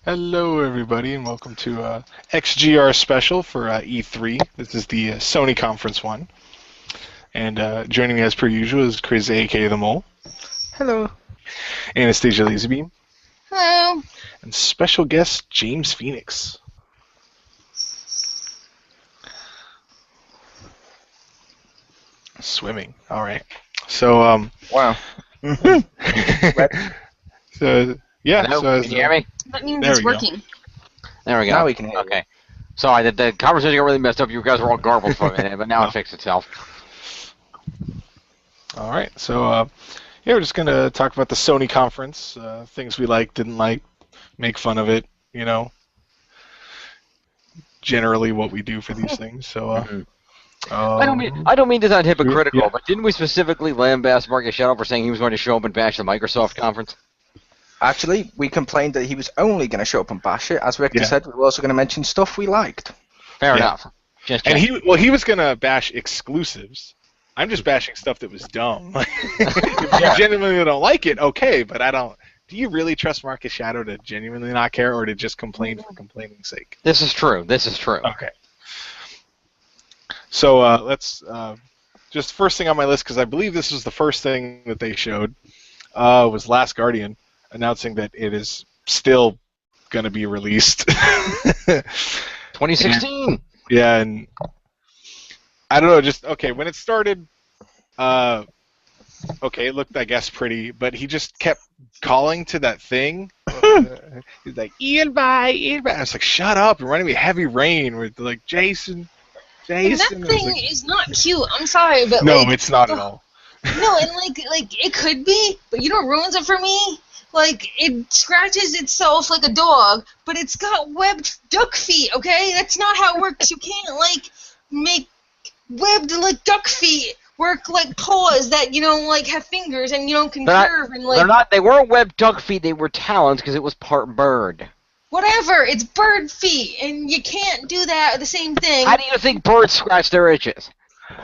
Hello, everybody, and welcome to XGR special for E3. This is the Sony conference one, and joining me as per usual is Chriz, aka the Mole, Hello. Anastasia Lazerbeam, Hello. and special guest James Phoenix. Swimming. All right. So Wow. so yeah. Hello? So Can you hear me? That means There it's we go. working. There we go. Now we can hear you. Okay. Sorry, the conversation got really messed up. You guys were all garbled for a minute, but now it fixed itself. All right. So yeah, we're just gonna talk about the Sony conference, things we liked, didn't like, make fun of it. You know, generally what we do for these things. So I don't mean to sound hypocritical, yeah. but didn't we specifically lambast Marcus Shadow for saying he was going to show up and bash the Microsoft conference? Actually, we complained that he was only going to show up and bash it. As Richter Yeah. said, we were also going to mention stuff we liked. Fair Yeah. enough. Just And checking. he was gonna bash exclusives. I'm just bashing stuff that was dumb. If you genuinely don't like it, okay, but I don't. Do you really trust Marcus Shadow to genuinely not care, or to just complain for complaining's sake? This is true. This is true. Okay. So let's just first thing on my list, because I believe this was the first thing that they showed, was Last Guardian, announcing that it is still going to be released. 2016. Yeah, and I don't know, just okay, when it started, okay, it looked, I guess, pretty, but he just kept calling to that thing. He's like, Ian, bye, Ian, bye. I was like, shut up, you're running me Heavy Rain with, like, Jason. And that I was thing like, is not cute. I'm sorry, but no, like, it's not at all. no, and like it could be, but you know what ruins it for me? Like it scratches itself like a dog, but it's got webbed duck feet. Okay, that's not how it works. You can't like make webbed like duck feet work like paws that like have fingers and can They're not- curve and like They weren't webbed duck feet. They were talons because it was part bird. whatever. It's bird feet, and you can't do that the same thing. How do you think birds scratch their itches?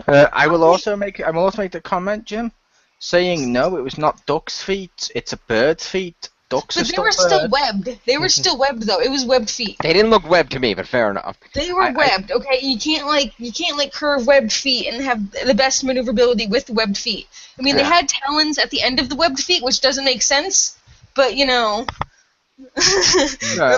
I will also make the comment, Jim, saying no, it was not duck's feet. It's a bird's feet. Ducks are But they still were still birds. webbed. They were still webbed though. It was webbed feet. They didn't look webbed to me, but fair enough. They were webbed, okay? You can't curve webbed feet and have the best maneuverability with webbed feet. I mean, they Yeah. had talons at the end of the webbed feet, which doesn't make sense, but I'm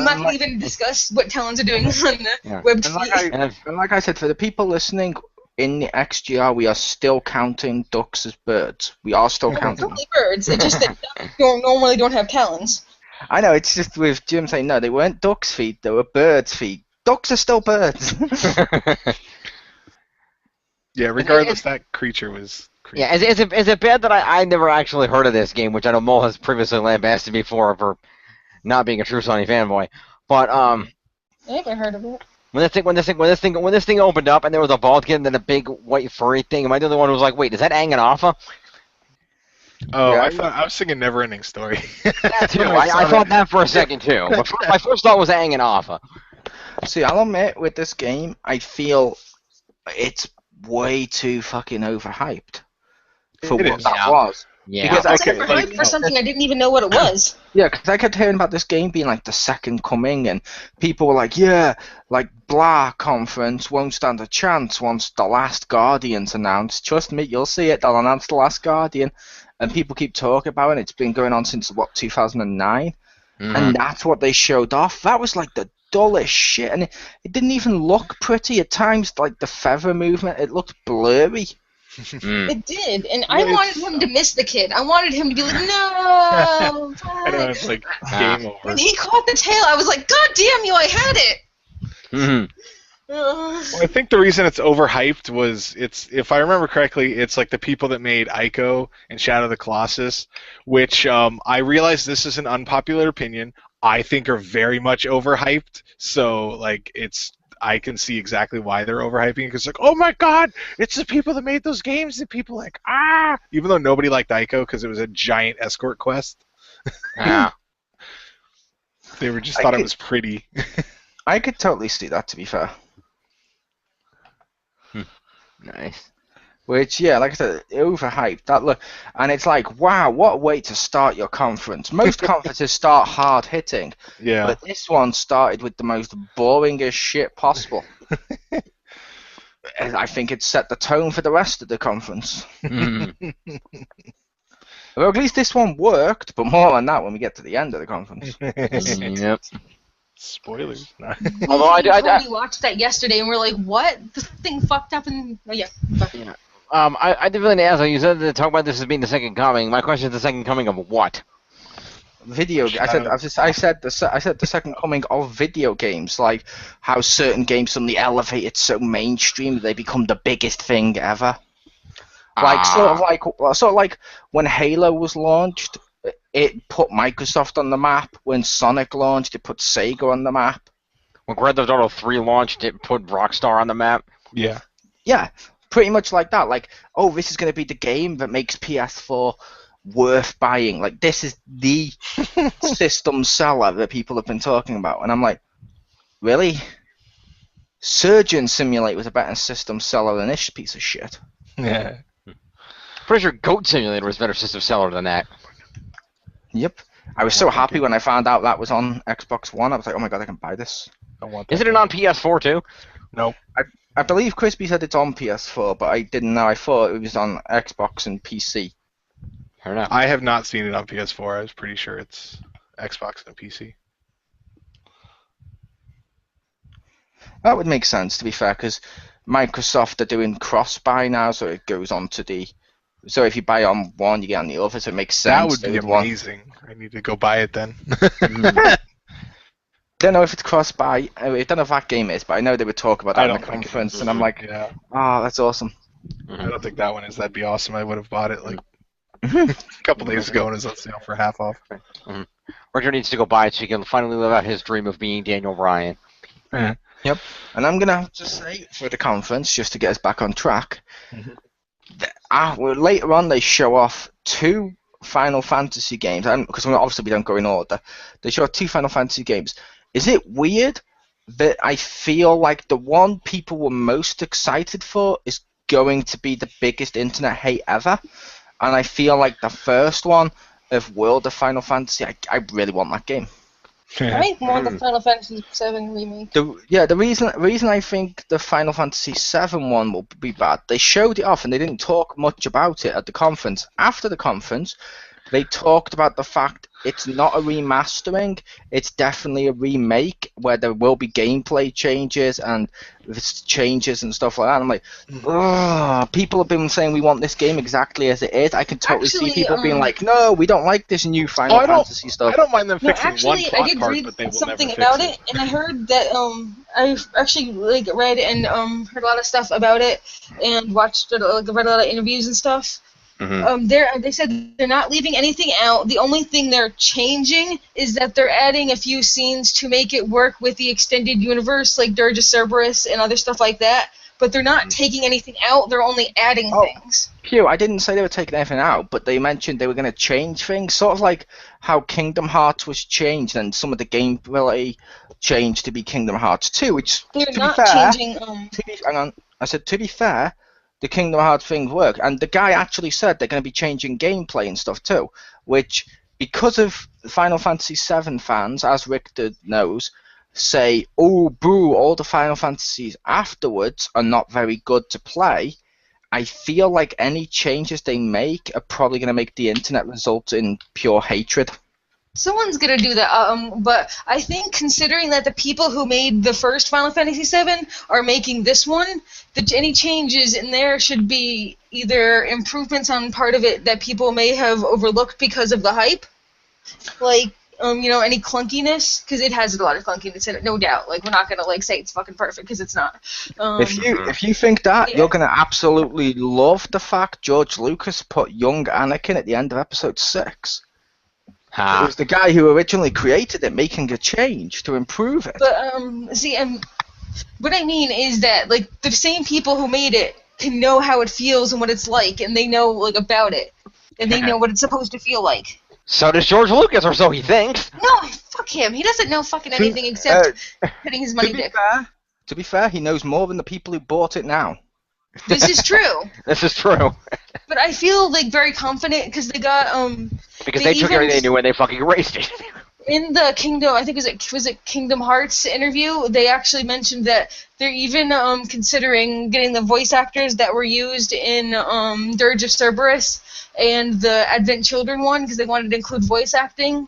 not going to even discuss what talons are doing on the Yeah. webbed And feet. like I said, for the people listening, in the XGR, we are still counting ducks as birds. We are still They're counting them. totally birds. It's just that ducks normally don't have talons. I know, it's just with Jim saying no, they weren't duck's feet, they were birds' feet. Ducks are still birds. Yeah, regardless, that creature was creepy. Yeah, is it bad that I never actually heard of this game, which I know Mo has previously lambasted me for not being a true Sony fanboy. But I haven't heard of it. when this thing opened up and there was a bald kid and then a big white furry thing, am I the only one who was like, wait, is that Aang and Alpha? Oh, Yeah, I was thinking Never-Ending Story. That too. When I I saw thought it- that for a second too. But my first thought was Aang and Alpha. See, I'll admit, with this game, I feel it's way too fucking overhyped for It what is. that Yeah. was. Yeah. Because It's okay, overhyped for something I didn't even know what it was. Yeah, because I kept hearing about this game being like the second coming, and people were like, yeah, like blah conference won't stand a chance once The Last Guardian's announced. Trust me, you'll see it, they'll announce The Last Guardian. And people keep talking about it, it's been going on since, 2009? Mhm. And that's what they showed off. That was like the dullest shit, and it didn't even look pretty. At times, like the feather movement, it looked blurry. Mm. It did, and Well, I wanted him to miss the kid. I wanted him to be like, no. I know, it's like game over. When he caught the tail, I was like, God damn you, I had it! Mhm. Well, I think the reason it's overhyped was if I remember correctly, it's like the people that made Ico and Shadow of the Colossus, which I realize this is an unpopular opinion. I think are very much overhyped. So like I can see exactly why they're overhyping, because like, oh my god, it's the people that made those games that people like, even though nobody liked Ico because it was a giant escort quest. Yeah. They were just I thought it could- was pretty. I could totally see that, to be fair. Nice. Which, yeah, like I said, overhyped. That look, and it's like, wow, what a way to start your conference. Most conferences start hard hitting, Yeah. but this one started with the most boringest shit possible. And I think it set the tone for the rest of the conference. Well, at least this one worked, but more on that when we get to the end of the conference. Yep. Spoilers. No. Although We totally watched that yesterday and we're like, what? This thing fucked up and oh yeah. I did really ask. You said to talk about this as being the second coming. My question is the second coming of what? Video. I said the second coming of video games, like how certain games suddenly elevated so mainstream that they become the biggest thing ever. Like sort of like when Halo was launched, it put Microsoft on the map. When Sonic launched, it put Sega on the map. When Grand Theft Auto 3 launched, it put Rockstar on the map. Yeah. Yeah, pretty much like that. Like, oh, this is going to be the game that makes PS4 worth buying. Like, this is the system seller that people have been talking about. And I'm like, really? Surgeon Simulate was a better system seller than this piece of shit. Yeah. Pretty sure Goat Simulator was a better system seller than that. Yep. I was so happy when I found out that was on Xbox One. I was like, oh my god, I can buy this. Isn't it on PS4 too? Nope. I believe Crispy said it's on PS4, but I didn't know. I thought it was on Xbox and PC. Fair enough. I have not seen it on PS4. I was pretty sure it's Xbox and PC. That would make sense, to be fair, because Microsoft are doing cross-buy now, so it goes on to the... So if you buy on one, you get on the other, so it makes sense. That would be amazing. I need to go buy it then. Don't know if it's cross-buy. I don't know if that game is, but I know they would talk about that in the conference, and I'm like, yeah. Oh, that's awesome. I don't think that one is. That'd be awesome. I would have bought it like a couple days ago and it was on sale for half off. Richter needs to go buy it so he can finally live out his dream of being Daniel Bryan. Yep. And I'm going to have to say, for the conference, just to get us back on track, later on they show off 2 Final Fantasy games, because obviously we don't go in order. They show off 2 Final Fantasy games. Is it weird that I feel like the one people were most excited for is going to be the biggest internet hate ever? And I feel like the first one of World of Final Fantasy, I really want that game. I want the Final Fantasy VII remake. The reason I think the Final Fantasy VII one will be bad, they showed it off and they didn't talk much about it at the conference. After the conference, they talked about the fact it's not a remastering, it's definitely a remake where there will be gameplay changes and changes and stuff like that. And I'm like, ugh, people have been saying we want this game exactly as it is. I can totally see people being like, no, we don't like this new Final Fantasy stuff. I don't mind them fixing one I plot did part, read but they will something never about fix it, and I heard that I actually read and heard a lot of stuff about it, and watched read a lot of interviews and stuff. They said they're not leaving anything out. The only thing they're changing is that they're adding a few scenes to make it work with the extended universe, like Dirge of Cerberus and other stuff like that. But they're not taking anything out. They're only adding things. Pew, I didn't say they were taking anything out, but they mentioned they were going to change things, sort of like how Kingdom Hearts was changed and some of the gameplay changed to be Kingdom Hearts 2, which, they're to not be fair, changing. hang on. I said, to be fair, the Kingdom Hearts thing work, and the guy actually said they're going to be changing gameplay and stuff too, which, because of Final Fantasy VII fans, as Richter knows, say, oh boo, all the Final Fantasies afterwards are not very good to play. I feel like any changes they make are probably going to make the internet result in pure hatred. Someone's gonna do that, but I think considering that the people who made the first Final Fantasy VII are making this one, any changes in there should be either improvements on part of it that people may have overlooked because of the hype, like any clunkiness, because it has a lot of clunkiness in it, no doubt. Like, we're not gonna say it's fucking perfect because it's not. If you think that, you're gonna absolutely love the fact George Lucas put young Anakin at the end of Episode 6. It was the guy who originally created it making a change to improve it. But what I mean is that the same people who made it can know how it feels and what it's like, and they know about it, and they know what it's supposed to feel like. So does George Lucas, or so he thinks. No, fuck him. He doesn't know fucking anything except putting his money dick. To be fair, he knows more than the people who bought it now. This is true. This is true. But I feel like very confident because they got Because they took everything they knew and they fucking erased it. in the Kingdom, I think was it Kingdom Hearts interview, they actually mentioned that they're even considering getting the voice actors that were used in Dirge of Cerberus and the Advent Children one because they wanted to include voice acting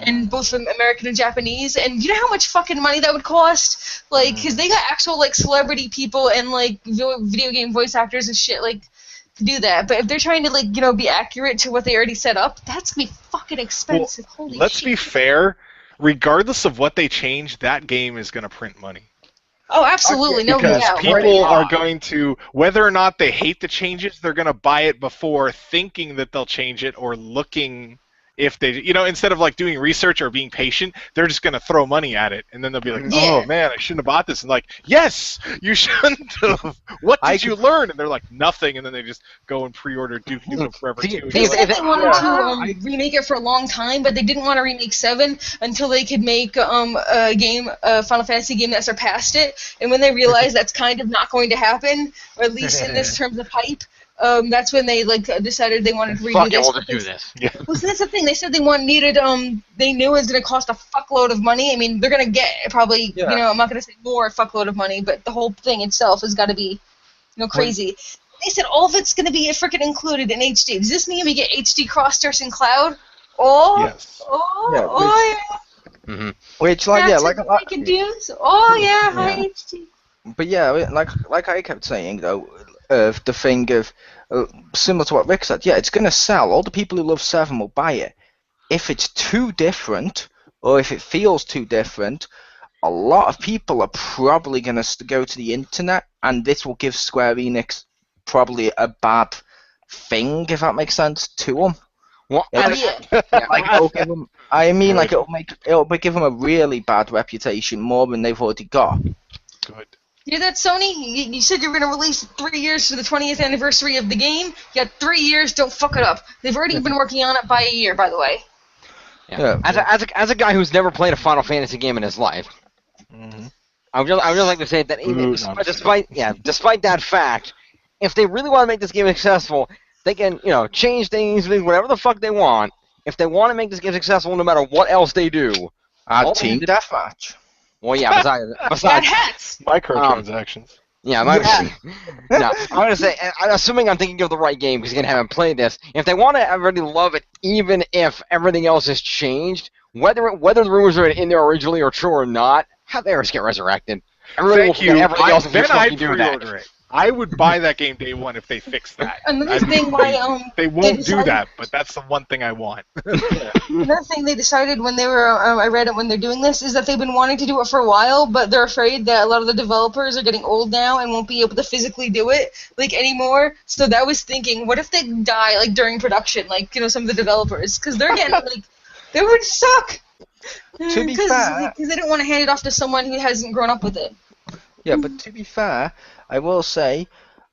in both American and Japanese. And you know how much fucking money that would cost? Like, because they got actual like celebrity people and like video game voice actors and shit like to do that. But if they're trying to like be accurate to what they already set up, that's gonna be fucking expensive. Well, Holy let's shit. be fair. Regardless of what they change, that game is going to print money. Oh, absolutely, no Because doubt. people are going to, whether or not they hate the changes, they're going to buy it before thinking that they'll change it or looking if they, instead of like doing research or being patient, they're just going to throw money at it. And then they'll be like, oh man, I shouldn't have bought this. And like, yes, you shouldn't have. What did you learn? And they're like, nothing. And then they just go and pre-order Duke Nukem Forever 2. They said they wanted to remake it for a long time, but they didn't want to remake 7 until they could make a Final Fantasy game that surpassed it. And when they realized that's kind of not going to happen, or at least in this terms of hype, that's when they decided they wanted to redo this. We'll just do this. Yeah. Well, so that's the thing. They said they they knew it was going to cost a fuckload of money. I mean, they're going to get probably, I'm not going to say more a fuckload of money, but the whole thing itself has got to be, crazy. They said all of it's going to be freaking included in HD. Does this mean we get HD cross-source in cloud? Oh, yes. Yeah. Which, high HD. But yeah, like I kept saying though, the thing of similar to what Rick said, it's going to sell. All the people who love 7 will buy it. If it's too different, or if it feels too different, a lot of people are probably going to go to the internet, and this will give Square Enix probably a bad thing, if that makes sense, to them. Well, It'll give them, it'll give them a really bad reputation, more than they've already got. Good. You hear that, Sony? You said you were going to release 3 years for the 20th anniversary of the game. You got 3 years, don't fuck it up. They've already been working on it by a year, by the way. Yeah. As a guy who's never played a Final Fantasy game in his life, I would just like to say that despite that fact, if they really want to make this game successful, they can change things, whatever the fuck they want. If they want to make this game successful, no matter what else they do, Team Deathmatch. Well, yeah, besides hats. Microtransactions. No, I'm gonna say, assuming I'm thinking of the right game, because again, I haven't played this. If they want to really love it, even if everything else has changed, whether the rumors are in there originally are true or not, have Eris get resurrected. Thank you. Everything else Then I'd do that. pre-order it. I would buy that game day one if they fix that. Another thing why they won't do that, but that's the one thing I want. Another thing they decided when they were, I read it when they're doing this, is that they've been wanting to do it for a while, but they're afraid that a lot of the developers are getting old now and won't be able to physically do it anymore. So that was thinking, what if they die during production, some of the developers, because they're getting they would suck. To be fair, because they don't want to hand it off to someone who hasn't grown up with it. Yeah, but to be fair, I will say,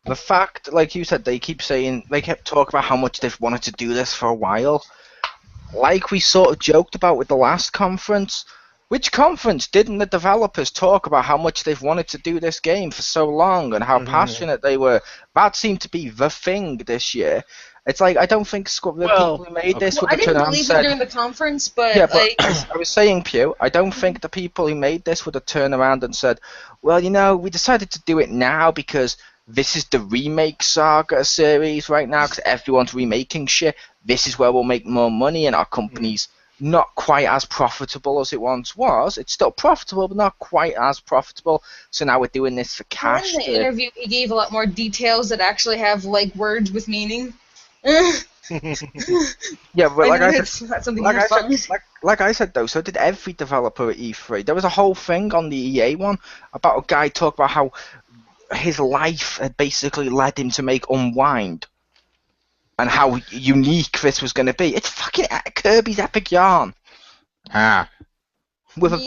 the fact, like you said, they kept talking about how much they've wanted to do this for a while. Like we sort of joked about with the last conference. Which conference didn't the developers talk about how much they've wanted to do this game for so long and how passionate they were? That seemed to be the thing this year. It's I don't think the people who made this would have turned around and said... I didn't believe it during the conference, but... Yeah, but I was saying, Pew, I don't think the people who made this would have turned around and said, well, we decided to do it now because this is the remake saga series right now because everyone's remaking shit. This is where we'll make more money and our company's not quite as profitable as it once was. It's still profitable, but not quite as profitable. So now we're doing this for cash. In the interview, he gave a lot more details that actually have, words with meaning. Yeah, but like I said though, so did every developer at E3. There was a whole thing on the EA one about a guy talking about how his life had basically led him to make Unwind and how unique this was going to be. It's fucking Kirby's Epic Yarn. I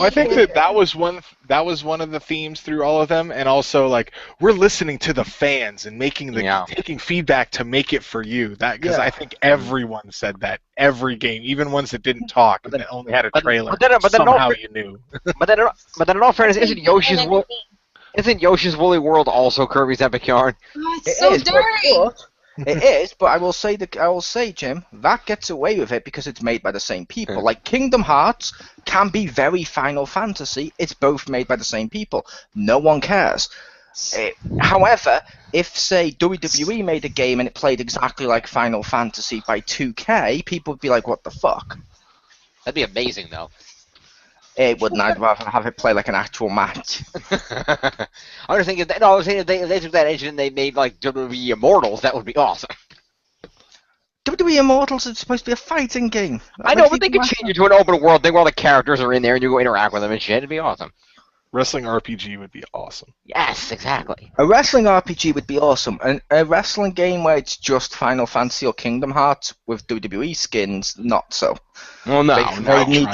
think that was one of the themes through all of them, and also we're listening to the fans and taking feedback to make it for you. Because I think everyone said that every game, even ones that didn't talk and that only had a trailer. Somehow you knew. But then in all fairness, isn't Isn't Yoshi's Woolly World also Kirby's Epic Yarn? Oh, it's so dirty. It is, but I will say, Jim, that gets away with it because it's made by the same people. Yeah. Like Kingdom Hearts can be very Final Fantasy. It's both made by the same people. No one cares. However, if say WWE made a game and it played exactly like Final Fantasy by 2K, people would be like, "What the fuck?" That'd be amazing, though. It wouldn't. I'd rather have it play like an actual match. I was thinking if they took that engine and they made like WWE Immortals, that would be awesome. WWE Immortals is supposed to be a fighting game. I know, but they could change it to an open world thing where all the characters are in there and you go interact with them and shit. It'd be awesome. Wrestling RPG would be awesome. Yes, exactly. A wrestling RPG would be awesome. A wrestling game where it's just Final Fantasy or Kingdom Hearts with WWE skins, not so. Well, no. They need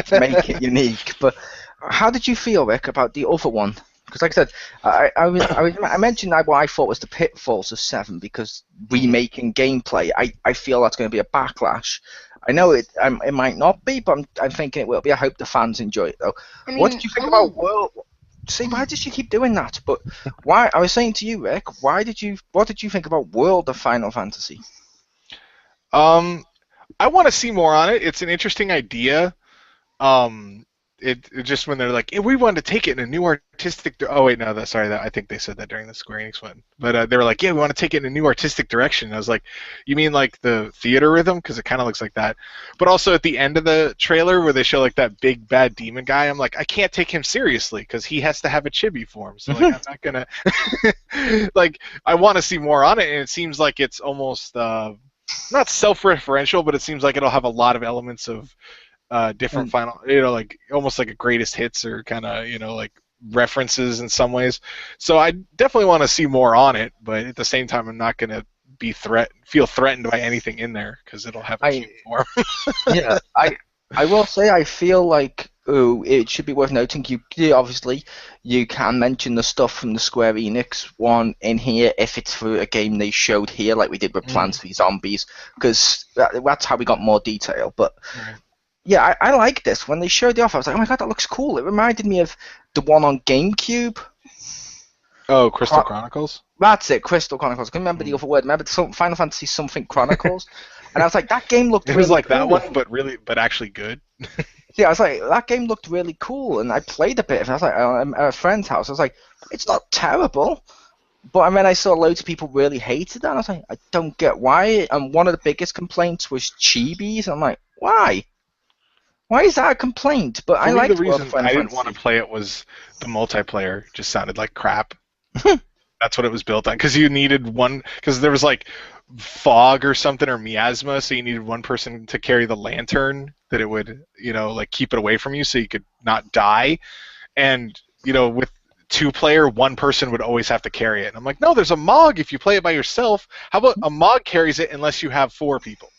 to make it unique. But how did you feel, Rick, about the other one? Because, like I said, I mentioned what I thought was the pitfalls of 7 because remaking gameplay. I feel that's going to be a backlash. I know it might not be, but I'm thinking it will be. I hope the fans enjoy it, though. I mean, what did you think about World? See, why did you keep doing that? But why? I was saying to you, Rick, what did you think about World of Final Fantasy? I want to see more on it. It's an interesting idea. It just when they're like, we wanted to take it in a new artistic. Oh wait, no, I think they said that during the Square Enix one. But they were like, we want to take it in a new artistic direction. And I was like, you mean like the theater rhythm? Because it kind of looks like that. But also at the end of the trailer where they show like that big bad demon guy, I'm like, I can't take him seriously because he has to have a chibi form. So like, I'm not gonna. Like, I want to see more on it, and it seems like it's almost not self-referential, but it seems like it'll have a lot of elements of. Different final, like almost like a greatest hits or kind of, like references in some ways. So I definitely want to see more on it, but at the same time, I'm not going to feel threatened by anything in there because it'll have a cute form. Yeah, I will say I feel like it should be worth noting. Obviously you can mention the stuff from the Square Enix one in here if it's for a game they showed here, like we did with Plants vs Zombies, because that's how we got more detail. But. Yeah, I like this. When they showed the off, I was like, oh my god, that looks cool. It reminded me of the one on GameCube. Oh, Crystal Chronicles? That's it, Crystal Chronicles. I couldn't remember the other word. Remember Final Fantasy something Chronicles? And I was like, that game looked really cool. It was like that one, but actually good. Yeah, I was like, that game looked really cool. And I played a bit of it. I was like, at a friend's house. I was like, it's not terrible. But then I saw loads of people really hated that. And I was like, I don't get why. And one of the biggest complaints was chibis. And I'm like, why? Why is that a complaint? But I like the reason I didn't want to play it was the multiplayer just sounded like crap. That's what it was built on. Because you needed one. Because there was like fog or something or miasma, so you needed one person to carry the lantern that it would, like keep it away from you, so you could not die. And with 2-player, one person would always have to carry it. And I'm like, no, there's a Mog if you play it by yourself. How about a Mog carries it unless you have 4 people?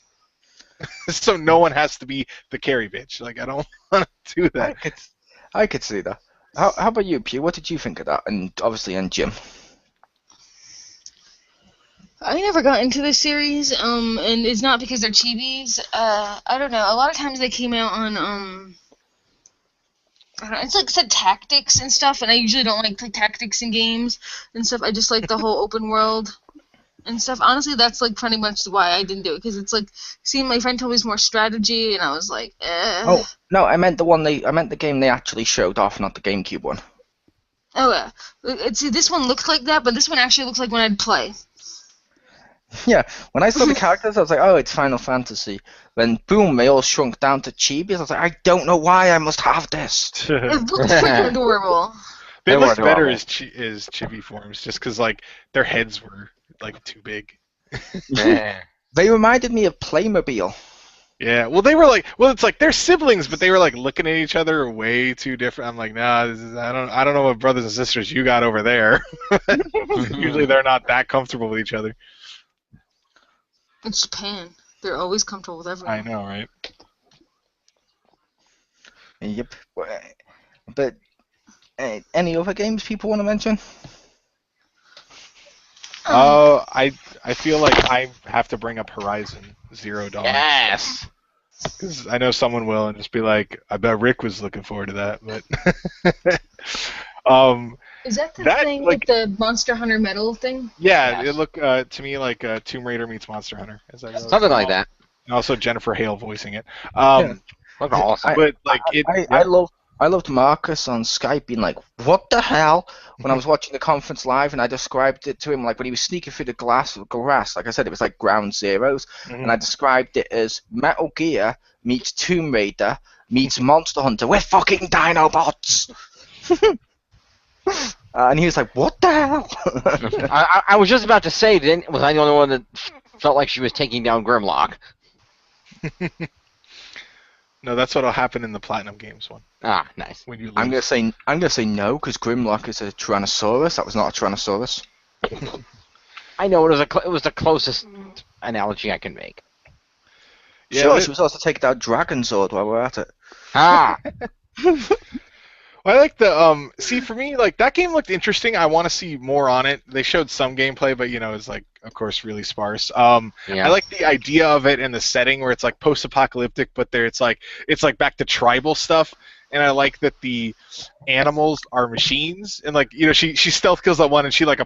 So no one has to be the carry bitch. Like, I don't want to do that. I could see that. How about you, Pew? What did you think of that? And Jim. I never got into this series, and it's not because they're chibis. I don't know. A lot of times they came out on I don't know, it's like said tactics and stuff, and I usually don't like play tactics in games and stuff. I just like the whole open world. And stuff. Honestly, that's like pretty much why I didn't do it, because it's like, see, my friend told me it's more strategy, and I was like, eh. Oh no, I meant the game they actually showed off, not the GameCube one. Oh yeah, see, this one looked like that, but this one actually looks like when I'd play. Yeah, when I saw the characters, I was like, oh, it's Final Fantasy. Then boom, they all shrunk down to chibis. I was like, I don't know why I must have this. It looked freaking adorable. They look better as chibi forms, just because like their heads were like too big. Yeah. They reminded me of Playmobil. Yeah, well, they were like, it's like they're siblings, but they were like looking at each other way too different. I'm like, nah, I don't know what brothers and sisters you got over there. Usually they're not that comfortable with each other. It's Japan. They're always comfortable with everyone. I know, right? Yep. But any other games people want to mention? I feel like I have to bring up Horizon Zero Dawn. Yes! Because I know someone will and just be like, I bet Rick was looking forward to that. But Is that the thing with the Monster Hunter medal thing? Yeah, it looked to me like Tomb Raider meets Monster Hunter. Something like that. And also Jennifer Hale voicing it. Look awesome. But like I loved Marcus on Skype being like, "What the hell?" when I was watching the conference live, and I described it to him like when he was sneaking through the grass. Like I said, it was like Ground Zeroes, and I described it as Metal Gear meets Tomb Raider meets Monster Hunter with fucking Dinobots. And he was like, "What the hell?" I was just about to say, was I the only one that felt like she was taking down Grimlock? No, that's what'll happen in the Platinum Games one. Ah, nice. When you lose. I'm gonna say no because Grimlock is a Tyrannosaurus. That was not a Tyrannosaurus. I know it was the closest analogy I can make. Yeah, sure, she was also taking down Dragonzord while we're at it. Ah. Well, I like the see, for me, like that game looked interesting. I want to see more on it. They showed some gameplay, but it's like, of course, really sparse. I like the idea of it and the setting where it's like post-apocalyptic, but it's like back to tribal stuff. And I like that the animals are machines, and like she stealth kills that one, and she's like,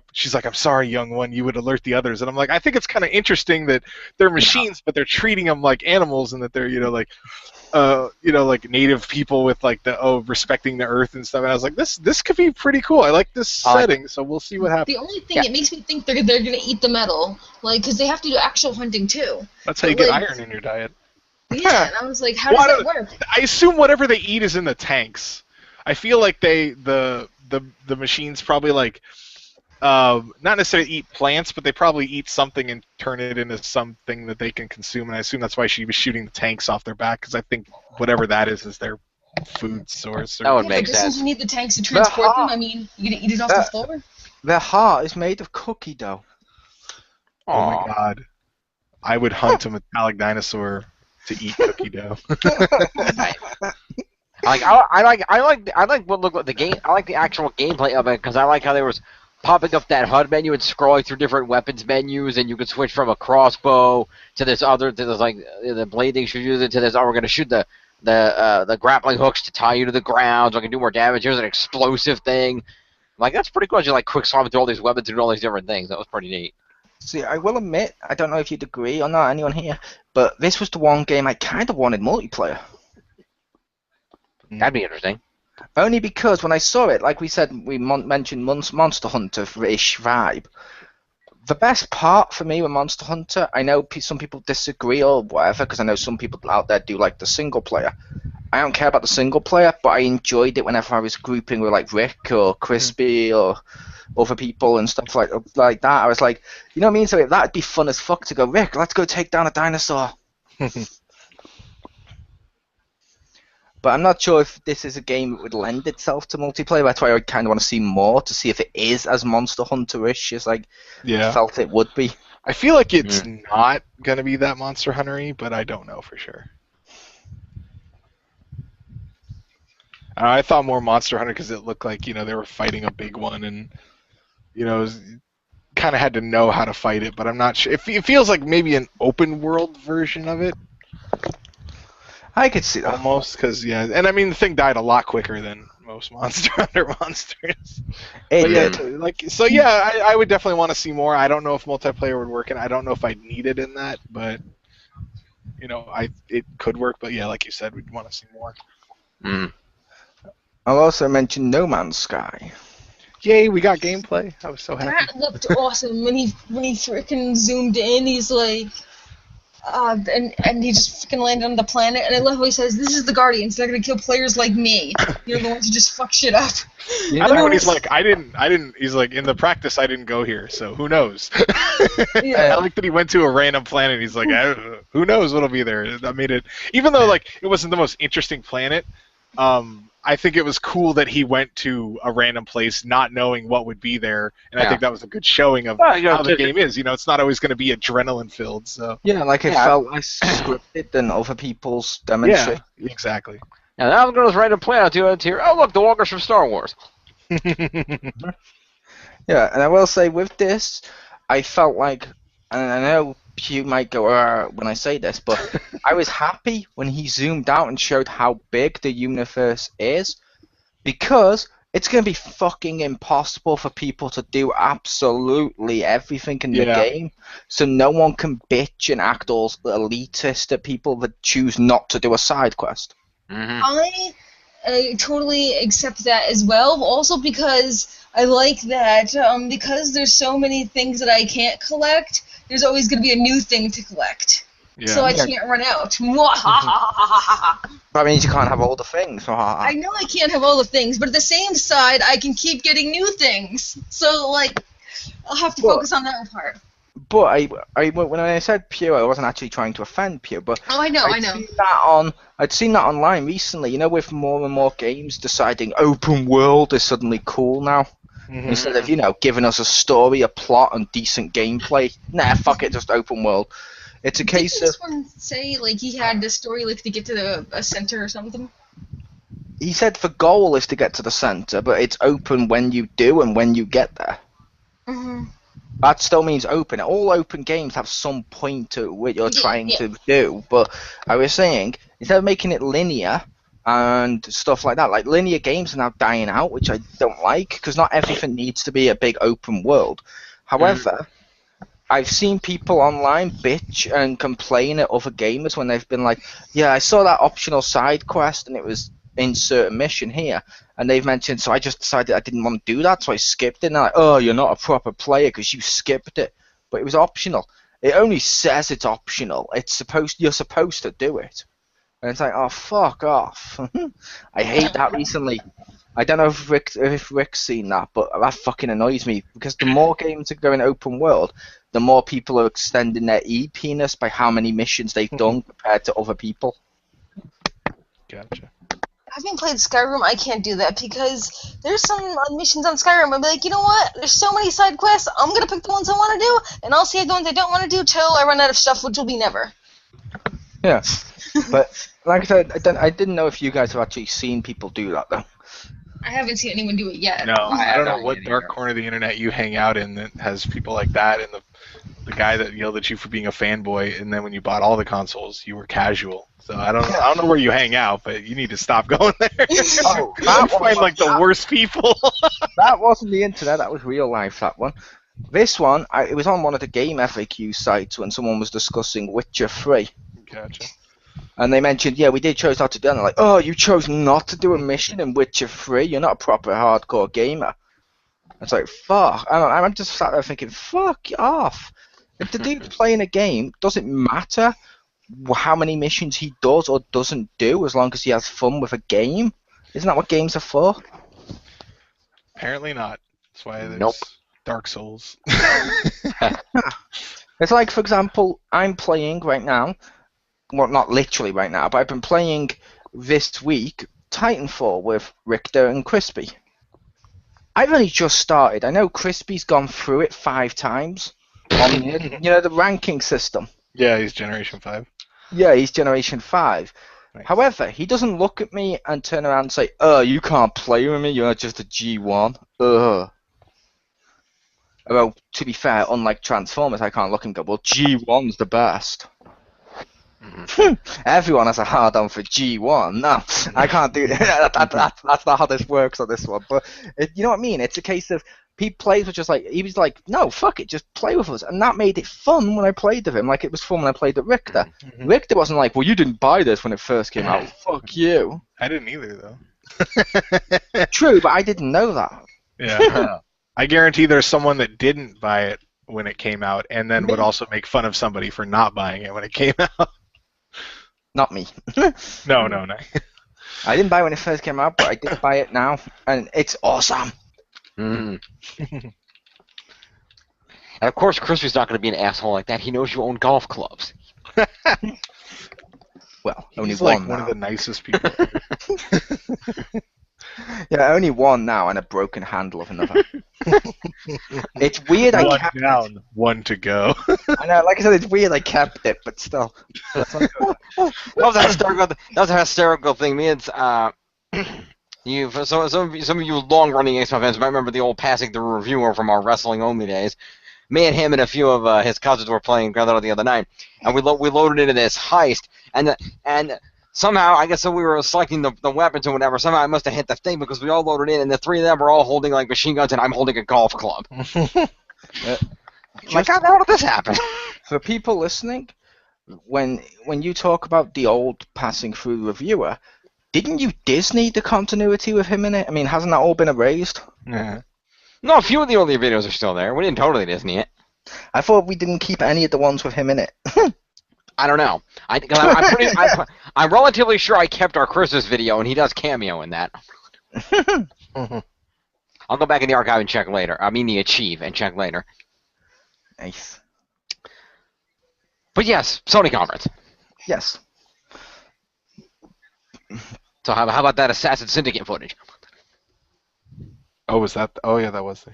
"I'm sorry, young one, you would alert the others." And I'm like, I think it's kind of interesting that they're machines, but they're treating them like animals, and that they're like native people with like respecting the earth and stuff. And I was like, this could be pretty cool. I like this setting, so we'll see what happens. The only thing it makes me think they're gonna eat the metal, like because they have to do actual hunting too. That's how you get iron in your diet. Yeah, and I was like, how does that work? I assume whatever they eat is in the tanks. I feel like the machines probably like not necessarily eat plants, but they probably eat something and turn it into something that they can consume. And I assume that's why she was shooting the tanks off their back, because I think whatever that is their food source. That would make sense. Since you need the tanks to transport them, I mean, you can eat it off the floor. Their heart is made of cookie dough. Oh my god! I would hunt a metallic dinosaur to eat cookie dough. I like what looked like the game. I like the actual gameplay of it because I like how there was popping up that HUD menu and scrolling through different weapons menus, and you could switch from a crossbow to this like the blade thing should use it to this. Oh, we're gonna shoot the grappling hooks to tie you to the ground so I can do more damage. Here's an explosive thing. Like that's pretty cool. You like quick swap through all these weapons and do all these different things. That was pretty neat. See, I will admit, I don't know if you'd agree or not, anyone here, but this was the one game I kind of wanted multiplayer. That'd be interesting. Only because when I saw it, like we said, we mentioned Monster Hunter-ish vibe. The best part for me with Monster Hunter, I know some people disagree or whatever, because I know some people out there do like the single player. I don't care about the single player, but I enjoyed it whenever I was grouping with like Rick or Crispy or other people and stuff like that. I was like, you know what I mean? So that'd be fun as fuck to go, Rick, let's go take down a dinosaur. But I'm not sure if this is a game that would lend itself to multiplayer. That's why I kind of want to see more to see if it is as Monster Hunter-ish as I felt it would be. I feel like it's not going to be that Monster Hunter-y, but I don't know for sure. I thought more Monster Hunter because it looked like, they were fighting a big one and, kind of had to know how to fight it, but I'm not sure. It feels like maybe an open world version of it. I could see that. Almost, because, and I mean, the thing died a lot quicker than most Monster Hunter monsters. I would definitely want to see more. I don't know if multiplayer would work, and I don't know if I'd need it in that, but, it could work, but yeah, like you said, we'd want to see more. I'll also mention No Man's Sky. Yay, we got gameplay. I was so happy. That looked awesome. When he freaking zoomed in, he's like, and he just freaking landed on the planet. And I love how he says, "This is the Guardians. They're gonna kill players like me. The ones who just fuck shit up." I like when he's like, I didn't. He's like, in the practice, I didn't go here, so who knows? I like that he went to a random planet. He's like, who knows what'll be there? I made it, even though like it wasn't the most interesting planet. I think it was cool that he went to a random place not knowing what would be there, and I think that was a good showing of how the game is. It's not always going to be adrenaline-filled. So like it felt less scripted than other people's demonstration. Yeah, exactly. And now I'm going to random planet here. Oh, look, the walkers from Star Wars. And I will say with this, I felt like, and I know you might go when I say this, but I was happy when he zoomed out and showed how big the universe is, because it's going to be fucking impossible for people to do absolutely everything in the game. So no one can bitch and act all elitist at people that choose not to do a side quest. I totally accept that as well. Also because I like that because there's so many things that I can't collect, there's always going to be a new thing to collect. Yeah. So I can't run out. That means you can't have all the things. I know I can't have all the things, but at the same side, I can keep getting new things. So, like, I'll have to focus on that part. But when I said Pew, I wasn't actually trying to offend Pew. But I know. I'd seen that online recently. You know, with more and more games deciding open world is suddenly cool now. Instead of, giving us a story, a plot, and decent gameplay. Nah, fuck it, just open world. It's a case of... Didn't this one say, like, he had the story, like, to get to a center or something? He said the goal is to get to the center, but it's open when you do and when you get there. That still means open. All open games have some point to what you're trying to do, but I was saying, instead of making it linear and stuff like that, like, linear games are now dying out, which I don't like, because not everything needs to be a big open world. However... I've seen people online bitch and complain at other gamers when they've been like, yeah, I saw that optional side quest and it was insert a mission here. And they've mentioned, so I just decided I didn't want to do that, so I skipped it. And they're like, oh, you're not a proper player because you skipped it. But it was optional. It only says it's optional. You're supposed to do it. And it's like, oh, fuck off. I hate that recently. I don't know if Rick's seen that, but that fucking annoys me because the more games are going open world, the more people are extending their EP-ness by how many missions they've done compared to other people. Gotcha. Having played Skyrim, I can't do that because there's some missions on Skyrim. I'll be like, you know what? There's so many side quests. I'm gonna pick the ones I want to do, and I'll save the ones I don't want to do till I run out of stuff, which will be never. Yeah, but like I said, I didn't know if you guys have actually seen people do that though. I haven't seen anyone do it yet. No, I don't know what dark corner of the internet you hang out in that has people like that, and the guy that yelled at you for being a fanboy, and then when you bought all the consoles, you were casual. So I don't know where you hang out, but you need to stop going there. Oh, I find like the worst people. That wasn't the internet. That was real life. That one. This one, it was on one of the game FAQ sites when someone was discussing Witcher 3. Gotcha. And they mentioned, yeah, we did chose not to do it. And they're like, oh, you chose not to do a mission in Witcher 3? You're not a proper hardcore gamer. It's like, fuck. I'm just sat there thinking, fuck off. If the dude's playing a game, does it matter how many missions he does or doesn't do as long as he has fun with a game? Isn't that what games are for? Apparently not. That's why there's Dark Souls. It's like, for example, I'm playing right now. Well, not literally right now, but I've been playing this week Titanfall with Richter and Crispy. I've only just started. I know Crispy's gone through it 5 times on the ranking system. Yeah, he's Generation 5. Yeah, he's Generation 5. Nice. However, he doesn't look at me and turn around and say, oh, you can't play with me, you're just a G1. Ugh. Well, to be fair, unlike Transformers, I can't look and go, well, G1's the best. Everyone has a hard-on for G1. No, I can't do that. That's not how this works on this one. But you know what I mean? It's a case of players were just like, he was like, no, fuck it, just play with us. And that made it fun when I played with him. Like, it was fun when I played with Richter. Richter wasn't like, well, you didn't buy this when it first came out. Fuck you. I didn't either, though. True, but I didn't know that. Yeah. I guarantee there's someone that didn't buy it when it came out and then would also make fun of somebody for not buying it when it came out. Not me. No. I didn't buy it when it first came out, but I did buy it now, and it's awesome. And of course, Crispy's not going to be an asshole like that. He knows you own golf clubs. Well, only He's one like now. one of the nicest people. Yeah, only one now and a broken handle of another. It's weird I kept down, one to go. I know, like I said, it's weird I kept it, but still. That was a hysterical thing. Me and some of you long-running X-Men fans might remember the old passing the reviewer from our wrestling only days. Me and him and a few of his cousins were playing Grand Theft Auto the other night, and we loaded into this heist, and somehow, I guess so we were selecting the weapons or whatever, somehow I must have hit the thing because we all loaded in, and the three of them were all holding, like, machine guns, and I'm holding a golf club. Like, how the hell did this happen? For people listening, when you talk about the old passing through reviewer, didn't you Disney the continuity with him in it? I mean, hasn't that all been erased? Yeah. No, a few of the earlier videos are still there. We didn't totally Disney it. I thought we didn't keep any of the ones with him in it. I don't know. I'm relatively sure I kept our Christmas video, and he does cameo in that. I'll go back in the archive and check later. I mean the Achieve and check later. Nice. But yes, Sony conference. Yes. So how about that Assassin's Syndicate footage? Oh, was that? Oh, yeah, that was it.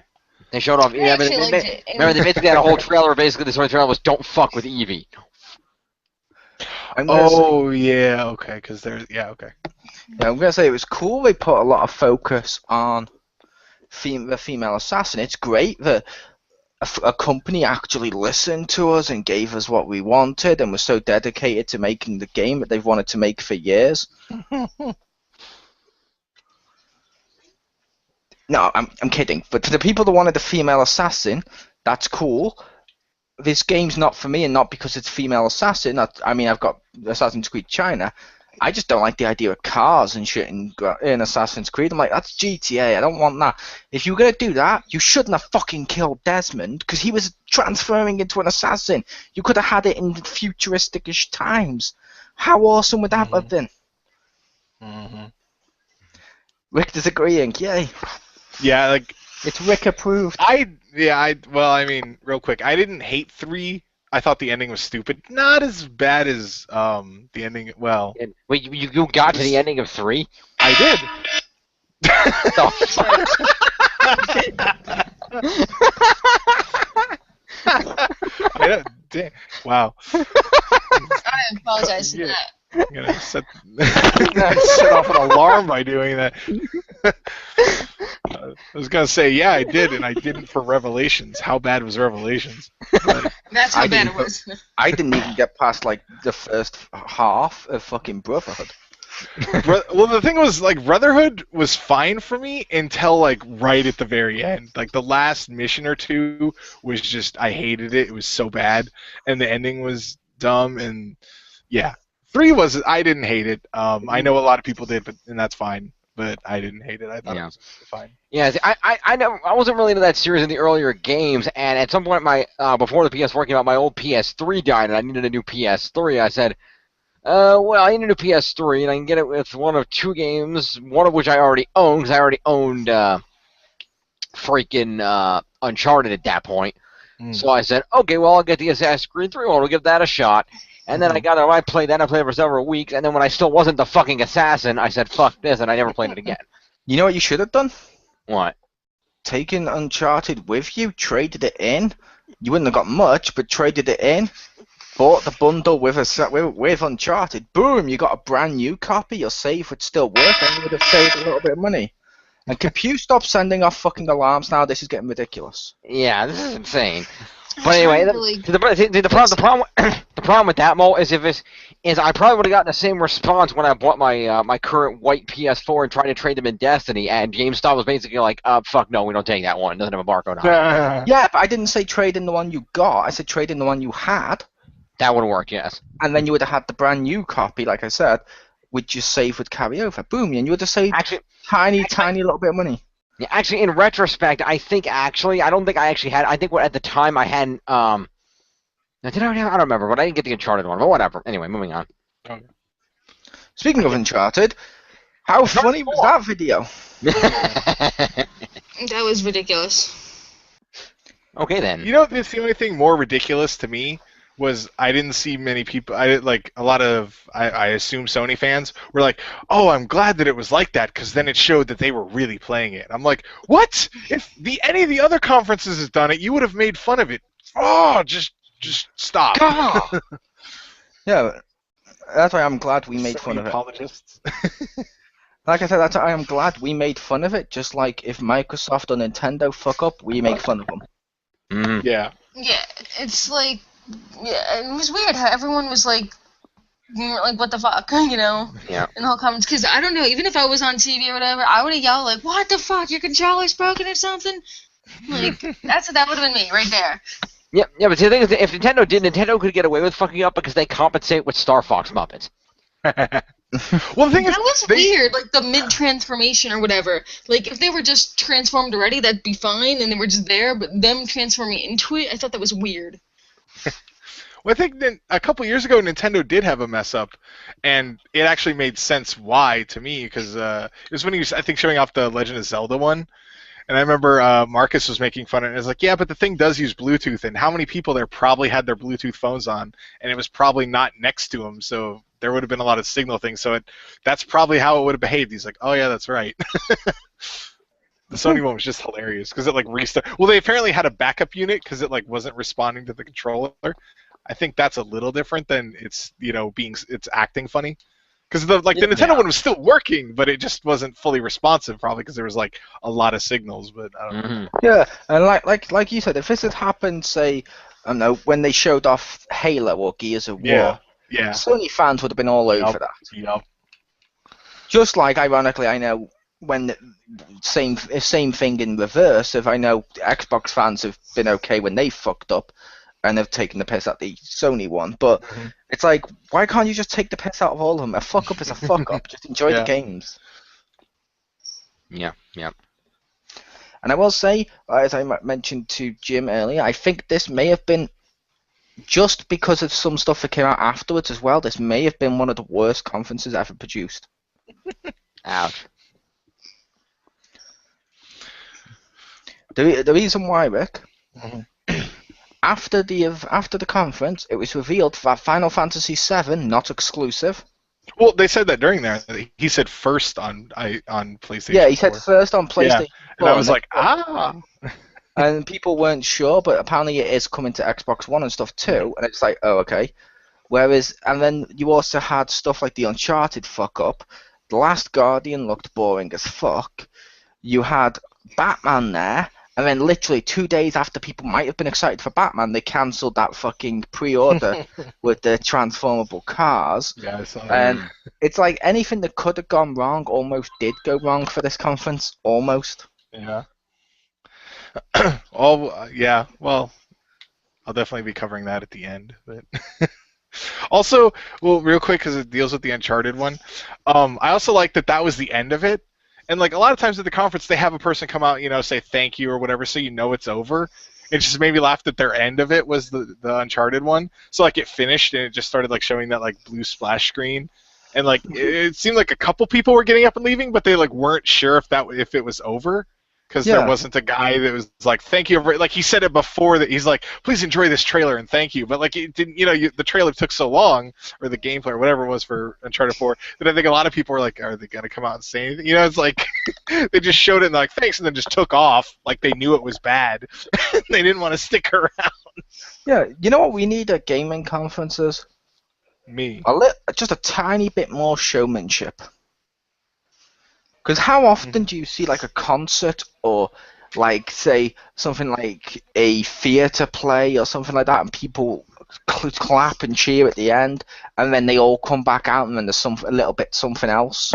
They showed off. I actually liked it. Remember, they basically had a whole trailer. Basically, the trailer was "Don't fuck with Evie." Oh, yeah, okay, because there's... Yeah, okay. Yeah, I'm going to say it was cool. They put a lot of focus on the female assassin. It's great that a company actually listened to us and gave us what we wanted and was so dedicated to making the game that they've wanted to make for years. No, I'm kidding. But to the people that wanted the female assassin, that's cool. This game's not for me, and not because it's female assassin. I mean, I've got Assassin's Creed China. I just don't like the idea of cars and shit in Assassin's Creed. I'm like, that's GTA. I don't want that. If you were going to do that, you shouldn't have fucking killed Desmond, because he was transferring into an assassin. You could have had it in futuristic-ish times. How awesome would that have been? Mm-hmm. Richter's agreeing. Yay. Yeah, like... It's Rick approved. Well, I mean, real quick, I didn't hate 3. I thought the ending was stupid. Not as bad as the ending. Well, wait, you got to the ending of 3? I did. I don't, wow. I apologize for that. I'm gonna set off an alarm by doing that. I was gonna say, yeah, I did, and I didn't for Revelations. How bad was Revelations? But that's how bad it was. I didn't even get past like the first half of fucking Brotherhood. Well, the thing was, like, Brotherhood was fine for me until, like, right at the very end. Like, the last mission or two was just, I hated it. It was so bad, and the ending was dumb, and yeah. 3 was, I didn't hate it. I know a lot of people did, and that's fine. But I didn't hate it. I thought it was fine. Yeah, I wasn't really into that series in the earlier games, and at some point, before the PS4 came out, my old PS3 died, and I needed a new PS3. I said, well, I need a new PS3, and I can get it with one of 2 games, one of which I already owned, because I already owned freaking Uncharted at that point. So I said, okay, well, I'll get the Assassin's Creed 3 one. We'll give that a shot. And then I played that. I played it for several weeks, and then when I still wasn't the fucking assassin, I said, fuck this, and I never played it again. You know what you should have done? What? Taken Uncharted with you, traded it in. You wouldn't have got much, but traded it in. Bought the bundle with Uncharted. Boom! You got a brand new copy. Your save would still work, and you would have saved a little bit of money. And can you stop sending off fucking alarms now? This is getting ridiculous. Yeah, this is insane. But anyway, the problem with that, Mo, is I probably would have gotten the same response when I bought my current white PS4 and tried to trade them in Destiny, and GameStop was basically like, fuck no, we don't take that one. It doesn't have a barcode on it. Yeah, but I didn't say trade in the one you got. I said trade in the one you had. That would work, yes. And then you would have had the brand new copy, like I said, which your save would carry over. Boom, and you would have saved tiny little bit of money. Yeah, actually, in retrospect, I don't think I actually had. I think at the time I hadn't. I don't remember, but I didn't get the Uncharted one. But whatever. Anyway, moving on. Okay. Speaking of Uncharted, how funny was that video? That was ridiculous. Okay then. You know, the only thing more ridiculous to me was I didn't see many people. I assume Sony fans were like, "Oh, I'm glad that it was like that because then it showed that they were really playing it." I'm like, "What? If any of the other conferences has done it, you would have made fun of it." Oh, just stop. Yeah, that's why I'm glad we made fun of it. Apologists. Like I said, that's why I'm glad we made fun of it. Just like if Microsoft or Nintendo fuck up, we make fun of them. Mm-hmm. Yeah. Yeah, it's like, yeah, it was weird how everyone was like like, what the fuck, you know? Yeah. In the whole comments, because I don't know, even if I was on TV or whatever, I would have yelled, like, what the fuck, your controller's broken or something? Like, that would have been me, right there. Yeah, but see, the thing is, if Nintendo could get away with fucking up because they compensate with Star Fox Muppets. Well, the thing is, that was weird, like the mid-transformation or whatever. Like, if they were just transformed already, that'd be fine, and they were just there, but them transforming into it, I thought that was weird. Well, I think a couple years ago, Nintendo did have a mess up, and it actually made sense why to me, because it was when he was, I think, showing off the Legend of Zelda one. And I remember Marcus was making fun of it. And it was like, yeah, but the thing does use Bluetooth, and how many people there probably had their Bluetooth phones on, and it was probably not next to them, so there would have been a lot of signal things. So that's probably how it would have behaved. He's like, oh yeah, that's right. The Sony one was just hilarious because it like restarted. Well, they apparently had a backup unit because it like wasn't responding to the controller. I think that's a little different than it's it's acting funny. Because the Nintendo one was still working, but it just wasn't fully responsive, probably because there was like a lot of signals. But I don't know. Yeah, and like you said, if this had happened, say, I don't know, when they showed off Halo or Gears of War, Sony fans would have been all over that. Yep. Just like, ironically, I know when the same thing in reverse. If I know Xbox fans have been okay when they fucked up, and have taken the piss out the Sony one, but it's like, why can't you just take the piss out of all of them? A fuck up is a fuck up. Just enjoy the games. Yeah. And I will say, as I mentioned to Jim earlier, I think this may have been, just because of some stuff that came out afterwards as well, this may have been one of the worst conferences ever produced. Ouch. The reason why, Rick, after the conference, it was revealed that Final Fantasy VII, not exclusive. Well, they said that during there. He said first on PlayStation. Yeah, he said first on PlayStation. Yeah. And I was like, And people weren't sure, but apparently it is coming to Xbox One and stuff too. And it's like, oh, okay. Whereas, and then you also had stuff like the Uncharted fuck up. The Last Guardian looked boring as fuck. You had Batman there. And then literally 2 days after people might have been excited for Batman, they cancelled that fucking pre-order with the transformable cars. Yeah, I saw that. And it's like anything that could have gone wrong almost did go wrong for this conference. Almost. Yeah. Yeah, well, I'll definitely be covering that at the end. But also, well, real quick, because it deals with the Uncharted one, I also like that was the end of it. And like a lot of times at the conference, they have a person come out, say thank you or whatever, so you know it's over. It just made me laugh that their end of it was the Uncharted one. So like it finished and it just started like showing that like blue splash screen, and like it seemed like a couple people were getting up and leaving, but they like weren't sure if it was over. Because there wasn't a guy that was like, thank you. Like, he said it before that he's like, please enjoy this trailer and thank you. But, like, it didn't, the trailer took so long, or the gameplay, or whatever it was for Uncharted 4, that I think a lot of people were like, are they going to come out and say anything? It's like, they just showed it and they're like, thanks, and then just took off. Like, they knew it was bad. They didn't want to stick around. Yeah, you know what we need at gaming conferences? Me. Just a tiny bit more showmanship. Because how often do you see like a concert or like say something like a theatre play or something like that, and people clap and cheer at the end, and then they all come back out, and then there's a little bit something else,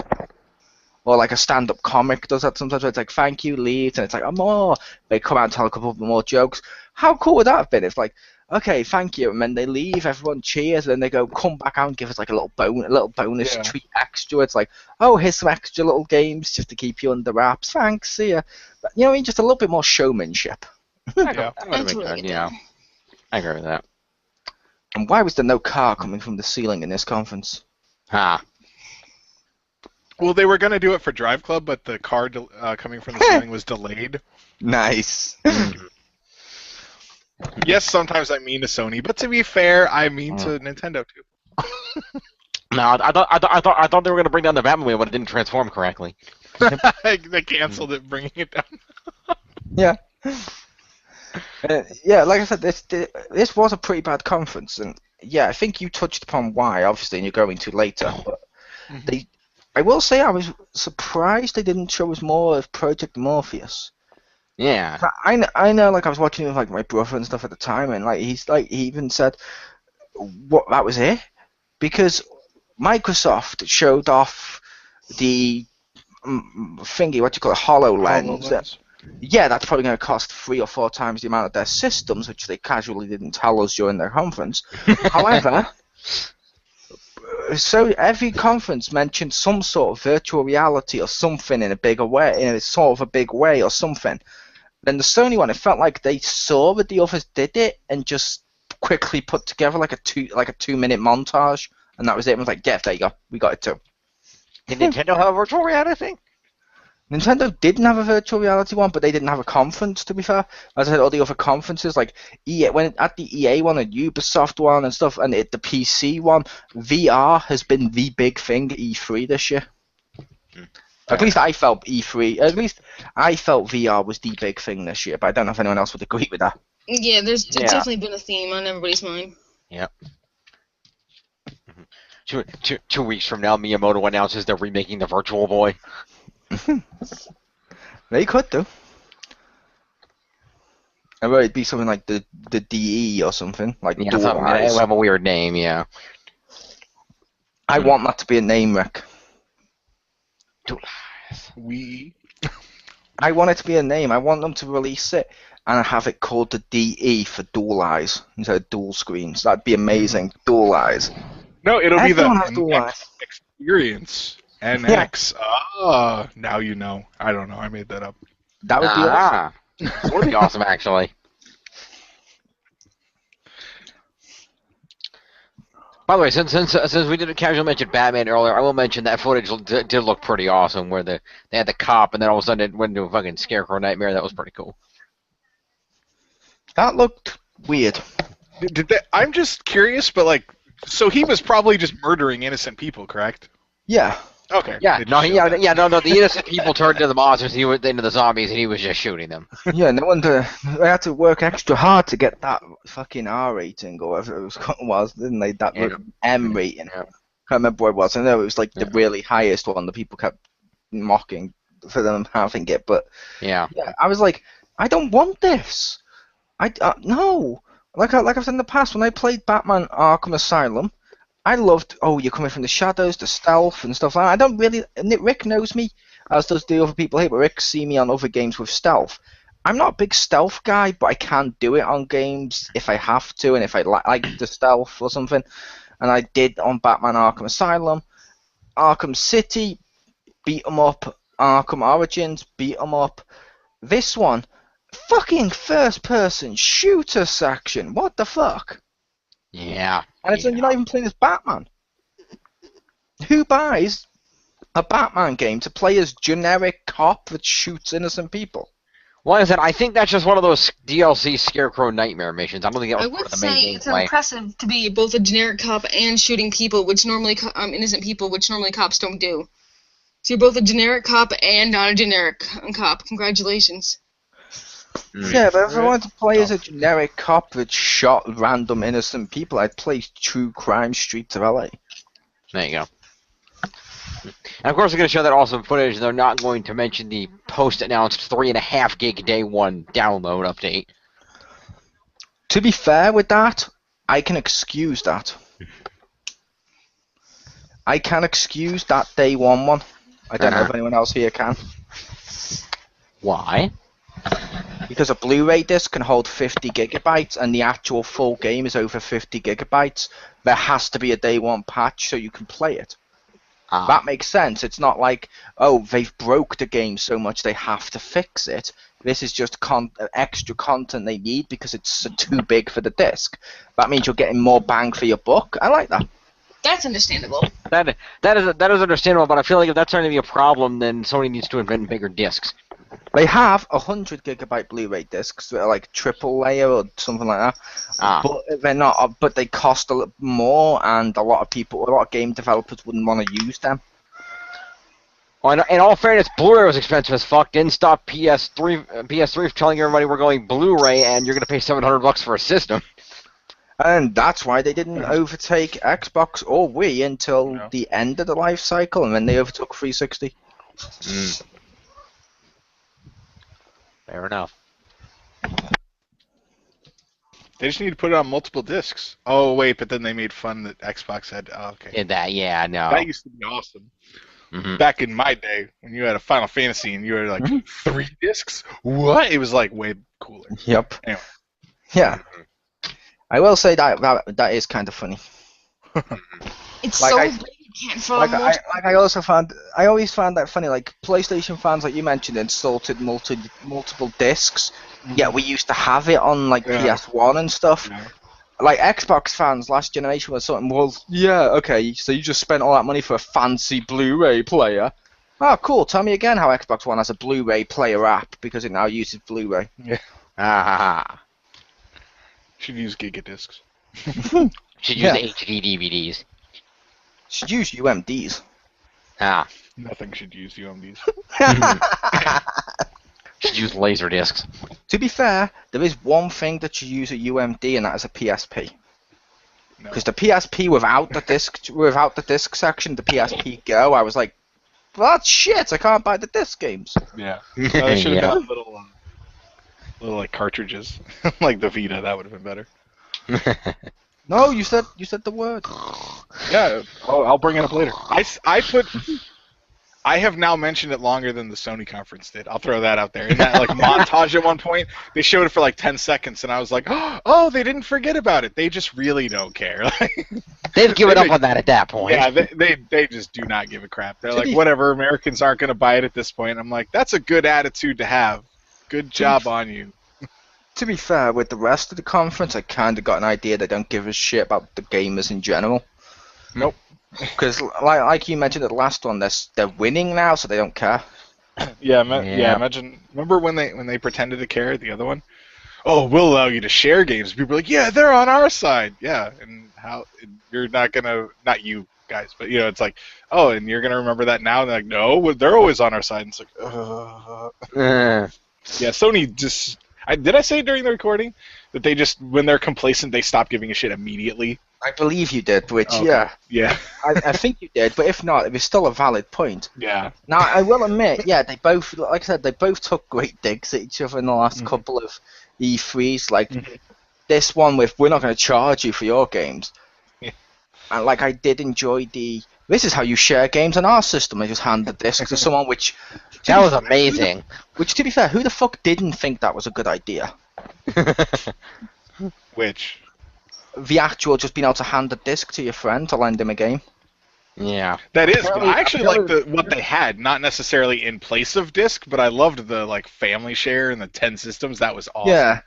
or like a stand-up comic does that sometimes. Where it's like thank you, leaves, and it's like more. They come out and tell a couple more jokes. How cool would that have been? It's like, okay, thank you, and then they leave, everyone cheers, and then they come back out and give us like a little bonus treat extra. It's like, oh, here's some extra little games just to keep you under wraps. Thanks, see ya. But, just a little bit more showmanship. Yeah, I agree with that. And why was there no car coming from the ceiling in this conference? Well, they were going to do it for Drive Club, but the car coming from the ceiling was delayed. Nice. Yes, sometimes I mean to Sony, but to be fair, I mean to Nintendo too. No, I thought they were going to bring down the Batmobile, but it didn't transform correctly. They canceled it, bringing it down. Yeah. Yeah, like I said, this was a pretty bad conference, and yeah, I think you touched upon why, obviously, and you're going to later. But I will say I was surprised they didn't show us more of Project Morpheus. Yeah. I know, like I was watching it with like my brother and stuff at the time, and like he even said, "What? That was it?" Because Microsoft showed off the thingy, what do you call it, HoloLens. Yeah, that's probably going to cost 3 or 4 times the amount of their systems, which they casually didn't tell us during their conference. However, so every conference mentioned some sort of virtual reality or something in a bigger way, in a sort of a big way or something. Then the Sony one, it felt like they saw that the others did it and just quickly put together like a 2-minute montage, and that was it. It was like, yeah, there you go, we got it too. Did Nintendo have a virtual reality thing? Nintendo didn't have a virtual reality one, but they didn't have a conference, to be fair. As I said, all the other conferences, like at the EA one and Ubisoft one and stuff, and the PC one, VR has been the big thing at E3 this year. At least I felt VR was the big thing this year, but I don't know if anyone else would agree with that. Yeah, it's definitely been a theme on everybody's mind. Yep. 2 weeks from now, Miyamoto announces they're remaking the Virtual Boy. They could do. I bet it'd be something like the DE or something, like yeah, it will have a weird name, yeah. I want that to be a name, Rick. I want it to be a name. I want them to release it and have it called the DE for Dual Eyes instead of Dual Screens. That'd be amazing. Dual Eyes. No, it'll be the NX experience. NX. Yeah. Now you know. I don't know. I made that up. That would be awesome. That would be awesome, actually. By the way, since we did a casual mention Batman earlier, I will mention that footage did look pretty awesome, where they had the cop, and then all of a sudden it went into a fucking Scarecrow nightmare. That was pretty cool. That looked weird. I'm just curious, but like, so he was probably just murdering innocent people, correct? Yeah. Okay. Yeah. No. The innocent people turned into the monsters. He went into the zombies, and he was just shooting them. Yeah. No wonder they had to work extra hard to get that fucking R rating or whatever it was, didn't they? That M rating. Yeah. Can't remember what it was. I know it was like the really highest one. The people kept mocking for them having it, but yeah. I was like, I don't want this. No. Like I've said in the past, when I played Batman Arkham Asylum, I loved, you're coming from the shadows, the stealth and stuff like that. I don't really, Rick knows me, as does the other people here, but Rick see me on other games with stealth. I'm not a big stealth guy, but I can do it on games if I have to, and if I like the stealth or something. And I did on Batman Arkham Asylum. Arkham City, beat 'em up. Arkham Origins, beat 'em up. This one, fucking first-person shooter section. What the fuck? Yeah. And you're not even playing as Batman. Who buys a Batman game to play as generic cop that shoots innocent people? Well, I think that's just one of those DLC Scarecrow nightmare missions. I don't think that was part of the main game. It's impressive to be both a generic cop and shooting people, which normally innocent people, which normally cops don't do. So you're both a generic cop and not a generic cop. Congratulations. Yeah, but if I wanted to play as a generic cop that shot random innocent people, I'd play True Crime Streets of LA. There you go. And of course, they're going to show that awesome footage. They're not going to mention the post-announced 3.5 gig day one download update. To be fair with that, I can excuse that. I can excuse that day one. I don't know if anyone else here can. Why? Because a Blu-ray disc can hold 50 gigabytes and the actual full game is over 50 gigabytes, there has to be a day one patch so you can play it. That makes sense. It's not like, they've broke the game so much they have to fix it. This is just extra content they need because it's too big for the disc. That means you're getting more bang for your buck. I like that. That's understandable. That is understandable, but I feel like if that's going to be a problem, then Sony needs to invent bigger discs. They have 100 gigabyte Blu-ray discs that are like triple layer or something like that. But they're not. But they cost a little more, and a lot of game developers wouldn't want to use them. Well, in all fairness, Blu-ray was expensive as fuck. Didn't stop PS3 telling everybody we're going Blu-ray, and you're gonna pay $700 for a system. And that's why they didn't overtake Xbox or Wii until the end of the life cycle, and then they overtook 360. Fair enough. They just need to put it on multiple discs. Oh wait, but then they made fun that Xbox had. Oh, okay. Did that? Yeah, no. That used to be awesome. Back in my day, when you had a Final Fantasy and you had like 3 discs, what? It was like way cooler. Yep. Anyway. Yeah. I will say that is kind of funny. It's Like so I- big you can't follow. I always found that funny. Like PlayStation fans, like you mentioned, insulted multiple discs. Yeah, we used to have it on like PS1 and stuff. Yeah. Like Xbox fans, last generation was something. Well, yeah, okay. So you just spent all that money for a fancy Blu-ray player. Oh, cool. Tell me again how Xbox One has a Blu-ray player app because it now uses Blu-ray. Yeah. Ah. Should use gigadiscs. Should use Yeah. HD DVDs. Should use UMDs. Ah. Nothing should use UMDs. Should use laser discs. To be fair, there is one thing that should use a UMD, and that is a PSP. No. Because the PSP without the disc section, the PSP Go, I was like, well, that's shit. I can't buy the disc games. Yeah. They should have Yeah. done little like cartridges, like the Vita. That would have been better. No, you said the word. Yeah. I'll bring it up later. I have now mentioned it longer than the Sony conference did. I'll throw that out there. In that like montage at one point, they showed it for like 10 seconds, and I was like, oh, they didn't forget about it. They just really don't care. They've given up on that at that point. Yeah, they just do not give a crap. They're like, whatever, Americans aren't going to buy it at this point. I'm like, that's a good attitude to have. Good job on you. To be fair, with the rest of the conference, I kind of got an idea they don't give a shit about the gamers in general. Nope. Because, like you mentioned at the last one, they're winning now, so they don't care. Yeah, imagine. Remember when they pretended to care at the other one? Oh, we'll allow you to share games. People are like, yeah, they're on our side. Yeah, and how you're not gonna, not you guys, but it's like, oh, and you're gonna remember that now? And they're like, no, they're always on our side. And it's like, yeah, Sony just. Did I say it during the recording that they just, when they're complacent, they stop giving a shit immediately? I believe you did, which, Okay. Yeah. I think you did, but if not, it was still a valid point. Yeah. Now, I will admit, yeah, they both, like I said, they both took great digs at each other in the last couple of E3s. Like, this one with, we're not going to charge you for your games. Yeah. And, like, I did enjoy this is how you share games on our system. I just hand the disc to someone, which... That was amazing. Which, to be fair, who the fuck didn't think that was a good idea? Which? The actual just being able to hand the disc to your friend to lend him a game. Yeah. That is. I actually like what they had, not necessarily in place of disc, but I loved the like family share and the 10 systems. That was awesome. Yeah.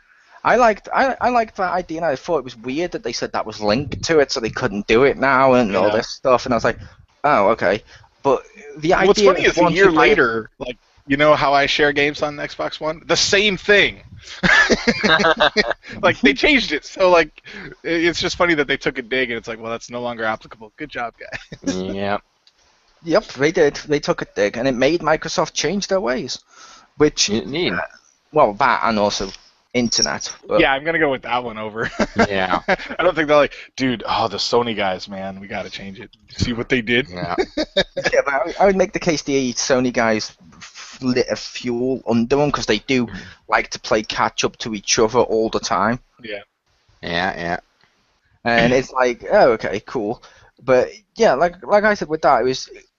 I liked that idea, and I thought it was weird that they said that was linked to it, so they couldn't do it now and all this stuff. And I was like, oh, okay. But the idea. What's funny is a year later, like, you know how I share games on the Xbox One? The same thing. Like, they changed it. So, like, it's just funny that they took a dig, and it's like, well, that's no longer applicable. Good job, guys. Yeah. Yep, they did. They took a dig, and it made Microsoft change their ways. Which. Neat. Well, that and also internet. But... Yeah, I'm going to go with that one over. Yeah. I don't think they're like, dude, the Sony guys, man, we got to change it. See what they did? Yeah. Yeah, but I would make the case the Sony guys lit a fuel under them because they do like to play catch up to each other all the time. Yeah. Yeah. And it's like, oh, okay, cool. But yeah, like I said with that,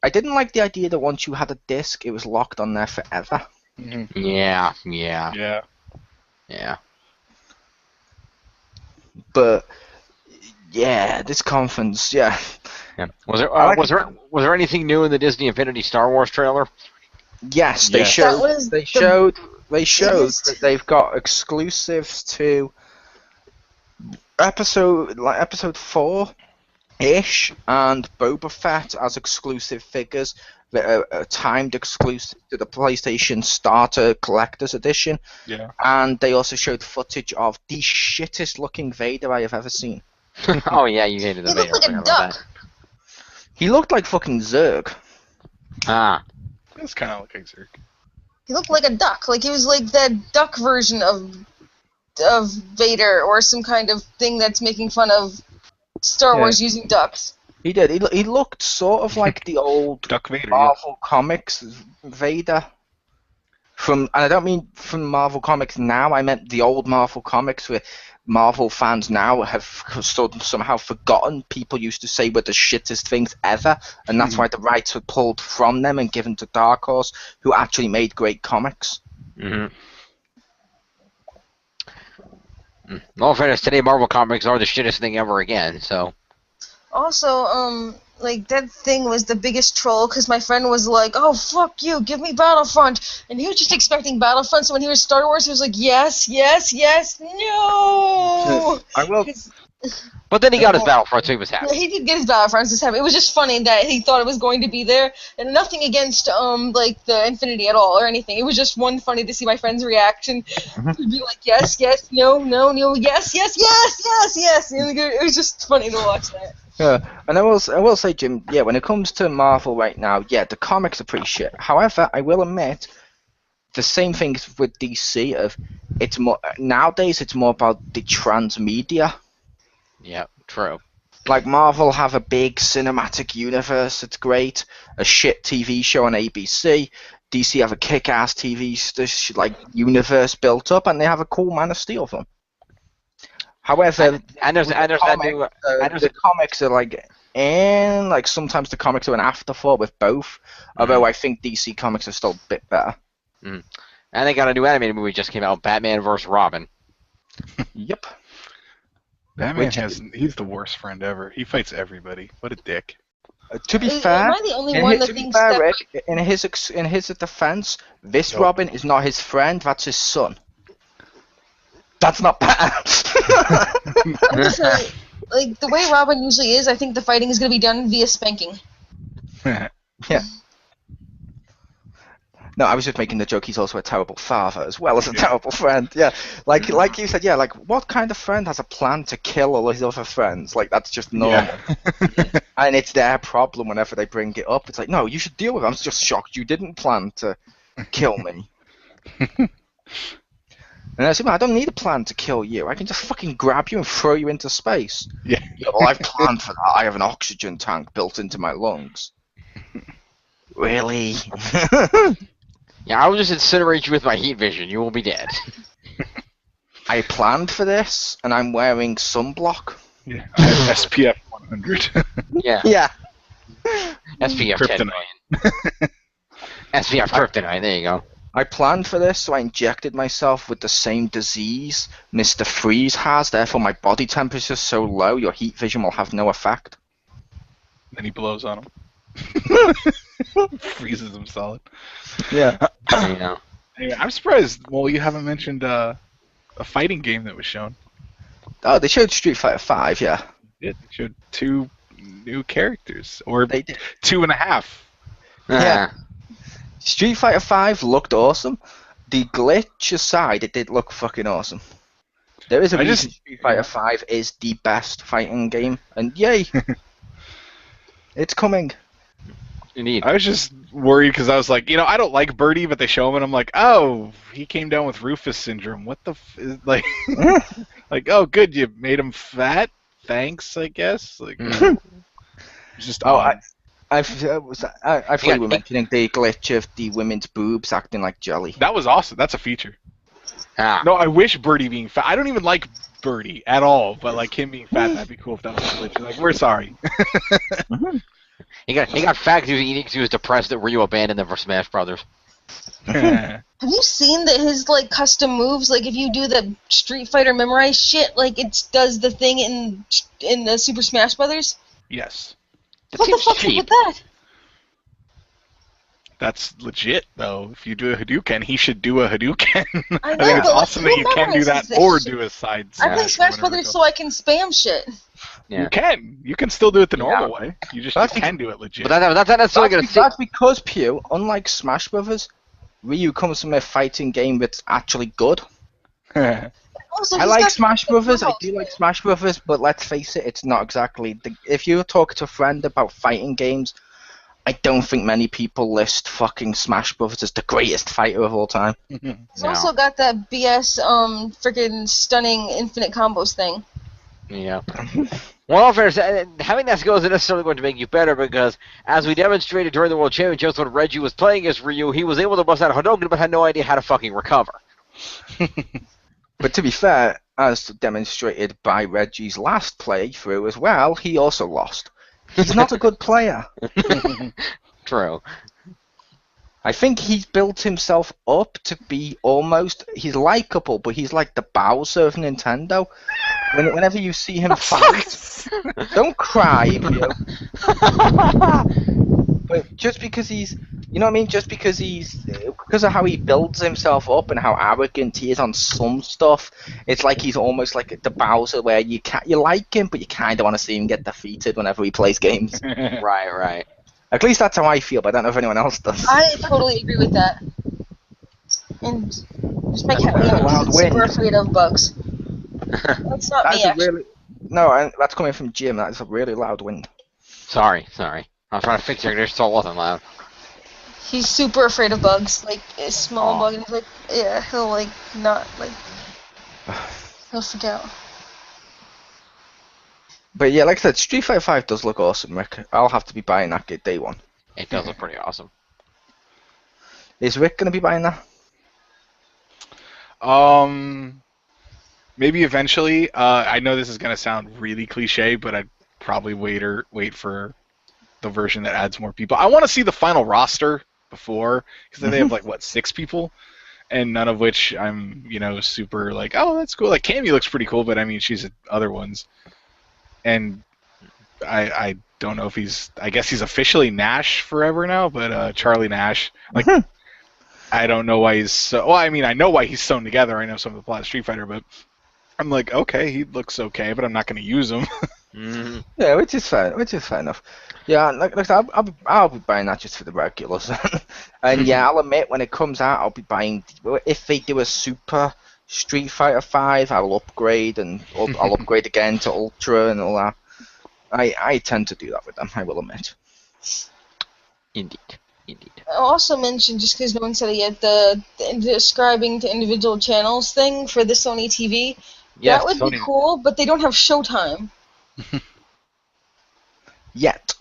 I didn't like the idea that once you had a disc, it was locked on there forever. Mm-hmm. Yeah. But yeah, this conference, yeah. Was there anything new in the Disney Infinity Star Wars trailer? Yes, they showed that they've got exclusives to episode 4-ish and Boba Fett as exclusive figures that are timed exclusive to the PlayStation Starter Collector's Edition. Yeah. And they also showed footage of the shittest looking Vader I have ever seen. Oh yeah, you hated the He Vader. looked like a duck. He looked like fucking Zurg. Ah. It's kind of like Zerg. He looked like a duck. Like he was like that duck version of Vader, or some kind of thing that's making fun of Star Wars using ducks. He did. He looked sort of like the old Duck Vader. Marvel Comics Vader. And I don't mean from Marvel Comics now, I meant the old Marvel Comics where Marvel fans now have somehow forgotten people used to say were the shittest things ever, and that's why the rights were pulled from them and given to Dark Horse, who actually made great comics. In all fairness, today Marvel Comics are the shittest thing ever again, so... Also, like, that thing was the biggest troll, because my friend was like, oh, fuck you, give me Battlefront, and he was just expecting Battlefront, so when he was Star Wars, he was like, yes, yes, yes, no! I will... But then he got his Battlefront, so he was happy. Yeah, he did get his Battlefront, so he was happy. It was just funny that he thought it was going to be there, and nothing against, like, the Infinity at all, or anything. It was just funny to see my friend's reaction. He'd be like, yes, yes, no, no, no, yes, yes, yes, yes, yes! And it was just funny to watch that. Yeah, and I will say, Jim, yeah, when it comes to Marvel right now, yeah, the comics are pretty shit. However, I will admit, the same thing with DC, nowadays it's more about the transmedia. Yeah, true. Like, Marvel have a big cinematic universe, it's great, a shit TV show on ABC, DC have a kick-ass TV universe built up, and they have a cool Man of Steel film. However, the comics are like sometimes the comics are an afterthought with both, although I think DC comics are still a bit better. And they got a new animated movie just came out, Batman vs. Robin. Yep. Batman he's the worst friend ever. He fights everybody. What a dick. To be fair, am I the only one that thinks that... Rick, in his defense, this Robin is not his friend, that's his son. That's not better. I'm just saying, like, the way Robin usually is, I think the fighting is going to be done via spanking. Yeah. No, I was just making the joke. He's also a terrible father as well as a terrible friend. Yeah, like you said. Yeah, like what kind of friend has a plan to kill all his other friends? Like that's just normal. Yeah. And it's their problem whenever they bring it up. It's like, no, you should deal with it. I'm just shocked you didn't plan to kill me. And I said, I don't need a plan to kill you. I can just fucking grab you and throw you into space. Yeah. Well, I've planned for that. I have an oxygen tank built into my lungs. Really? Yeah, I will just incinerate you with my heat vision. You will be dead. I planned for this, and I'm wearing sunblock. Yeah, I have SPF 100. Yeah. Yeah. SPF kryptonite. SPF kryptonite, there you go. I planned for this, so I injected myself with the same disease Mr. Freeze has, therefore my body temperature is so low, your heat vision will have no effect. Then he blows on him. Freezes him solid. Yeah. Anyway, I'm surprised, you haven't mentioned a fighting game that was shown. Oh, they showed Street Fighter 5, yeah. They showed 2 new characters, or they did. 2.5. Yeah. Street Fighter 5 looked awesome. The glitch aside, it did look fucking awesome. There is a reason Street Fighter 5 is the best fighting game, and yay! It's coming. Indeed. I was just worried because I was like, I don't like Birdie, but they show him and I'm like, oh, he came down with Rufus syndrome. What the is like? Like, oh, good, you made him fat. Thanks, I guess. Like, it's just I thought you were mentioning the glitch of the women's boobs acting like jelly. That was awesome. That's a feature. Ah. No, I wish Birdie being fat. I don't even like Birdie at all, but like him being fat, that'd be cool if that was a glitch. Like, we're sorry. He got fat because he was eating because he was depressed that Ryu abandoned them for Smash Brothers. Have you seen that his custom moves? Like if you do the Street Fighter memorized shit, like it does the thing in the Super Smash Brothers? Yes. That What the fuck cheap. is with that? That's legit, though. If you do a Hadouken, he should do a Hadouken. I I know, think it's but, awesome that you can do that memorizes this or shit? do a side I smash. play Smash or whatever Brothers it's so I can spam shit. Yeah. You can. You can still do it the normal way. You can do it legit. But that's not necessarily going to see. That's because, Pew, unlike Smash Brothers, Ryu comes from a fighting game that's actually good. Also, I like Smash Brothers, I do like Smash Brothers, but let's face it, it's not exactly... If you talk to a friend about fighting games, I don't think many people list fucking Smash Brothers as the greatest fighter of all time. It's also got that BS freaking stunning infinite combos thing. Yeah. Well, all fair, having that skill isn't necessarily going to make you better because, as we demonstrated during the World Championships when Reggie was playing as Ryu, he was able to bust out a Hadouken but had no idea how to fucking recover. But to be fair, as demonstrated by Reggie's last playthrough as well, he also lost. He's not a good player. True. I think he's built himself up to be almost... He's likable, but he's like the Bowser of Nintendo. Whenever you see him fight... Don't cry, Bio. But just because he's... You know what I mean? Just because he's... Because of how he builds himself up and how arrogant he is on some stuff, it's like he's almost like the Bowser where you like him, but you kind of want to see him get defeated whenever he plays games. Right. At least that's how I feel, but I don't know if anyone else does. I totally agree with that. And just make That's a loud I'm super wind. afraid of bugs. That's not me, actually. No, that's coming from Jim. That's a really loud wind. Sorry. I was trying to fix your condition so it wasn't loud. He's super afraid of bugs. Like, a small bug, and he's like, yeah, he'll, like, not, like, he'll freak out. But yeah, like I said, Street Fighter 5 does look awesome, Rick. I'll have to be buying that day one. It does look pretty awesome. Is Rick going to be buying that? Maybe eventually. I know this is going to sound really cliche, but I'd probably wait for the version that adds more people. I want to see the final roster before, because then they have, like, what, 6 people? And none of which I'm, super, like, oh, that's cool. Like, Cammy looks pretty cool, but, I mean, she's at other ones. And I don't know if I guess he's officially Nash forever now, but Charlie Nash, like, I don't know why he's so, well, I mean, I know why he's sewn together. I know some of the plot of Street Fighter, but I'm like, okay, he looks okay, but I'm not going to use him. Yeah, which is fair enough. Yeah, like I'll be buying that just for the regulars. And yeah, I'll admit, when it comes out, I'll be buying, if they do a Super Street Fighter 5, I'll upgrade, and I'll upgrade again to Ultra and all that. I tend to do that with them, I will admit. Indeed. I also mentioned, just because no one said it yet, the describing to individual channels thing for the Sony TV. Yes, that would be cool, but they don't have Showtime. Yet.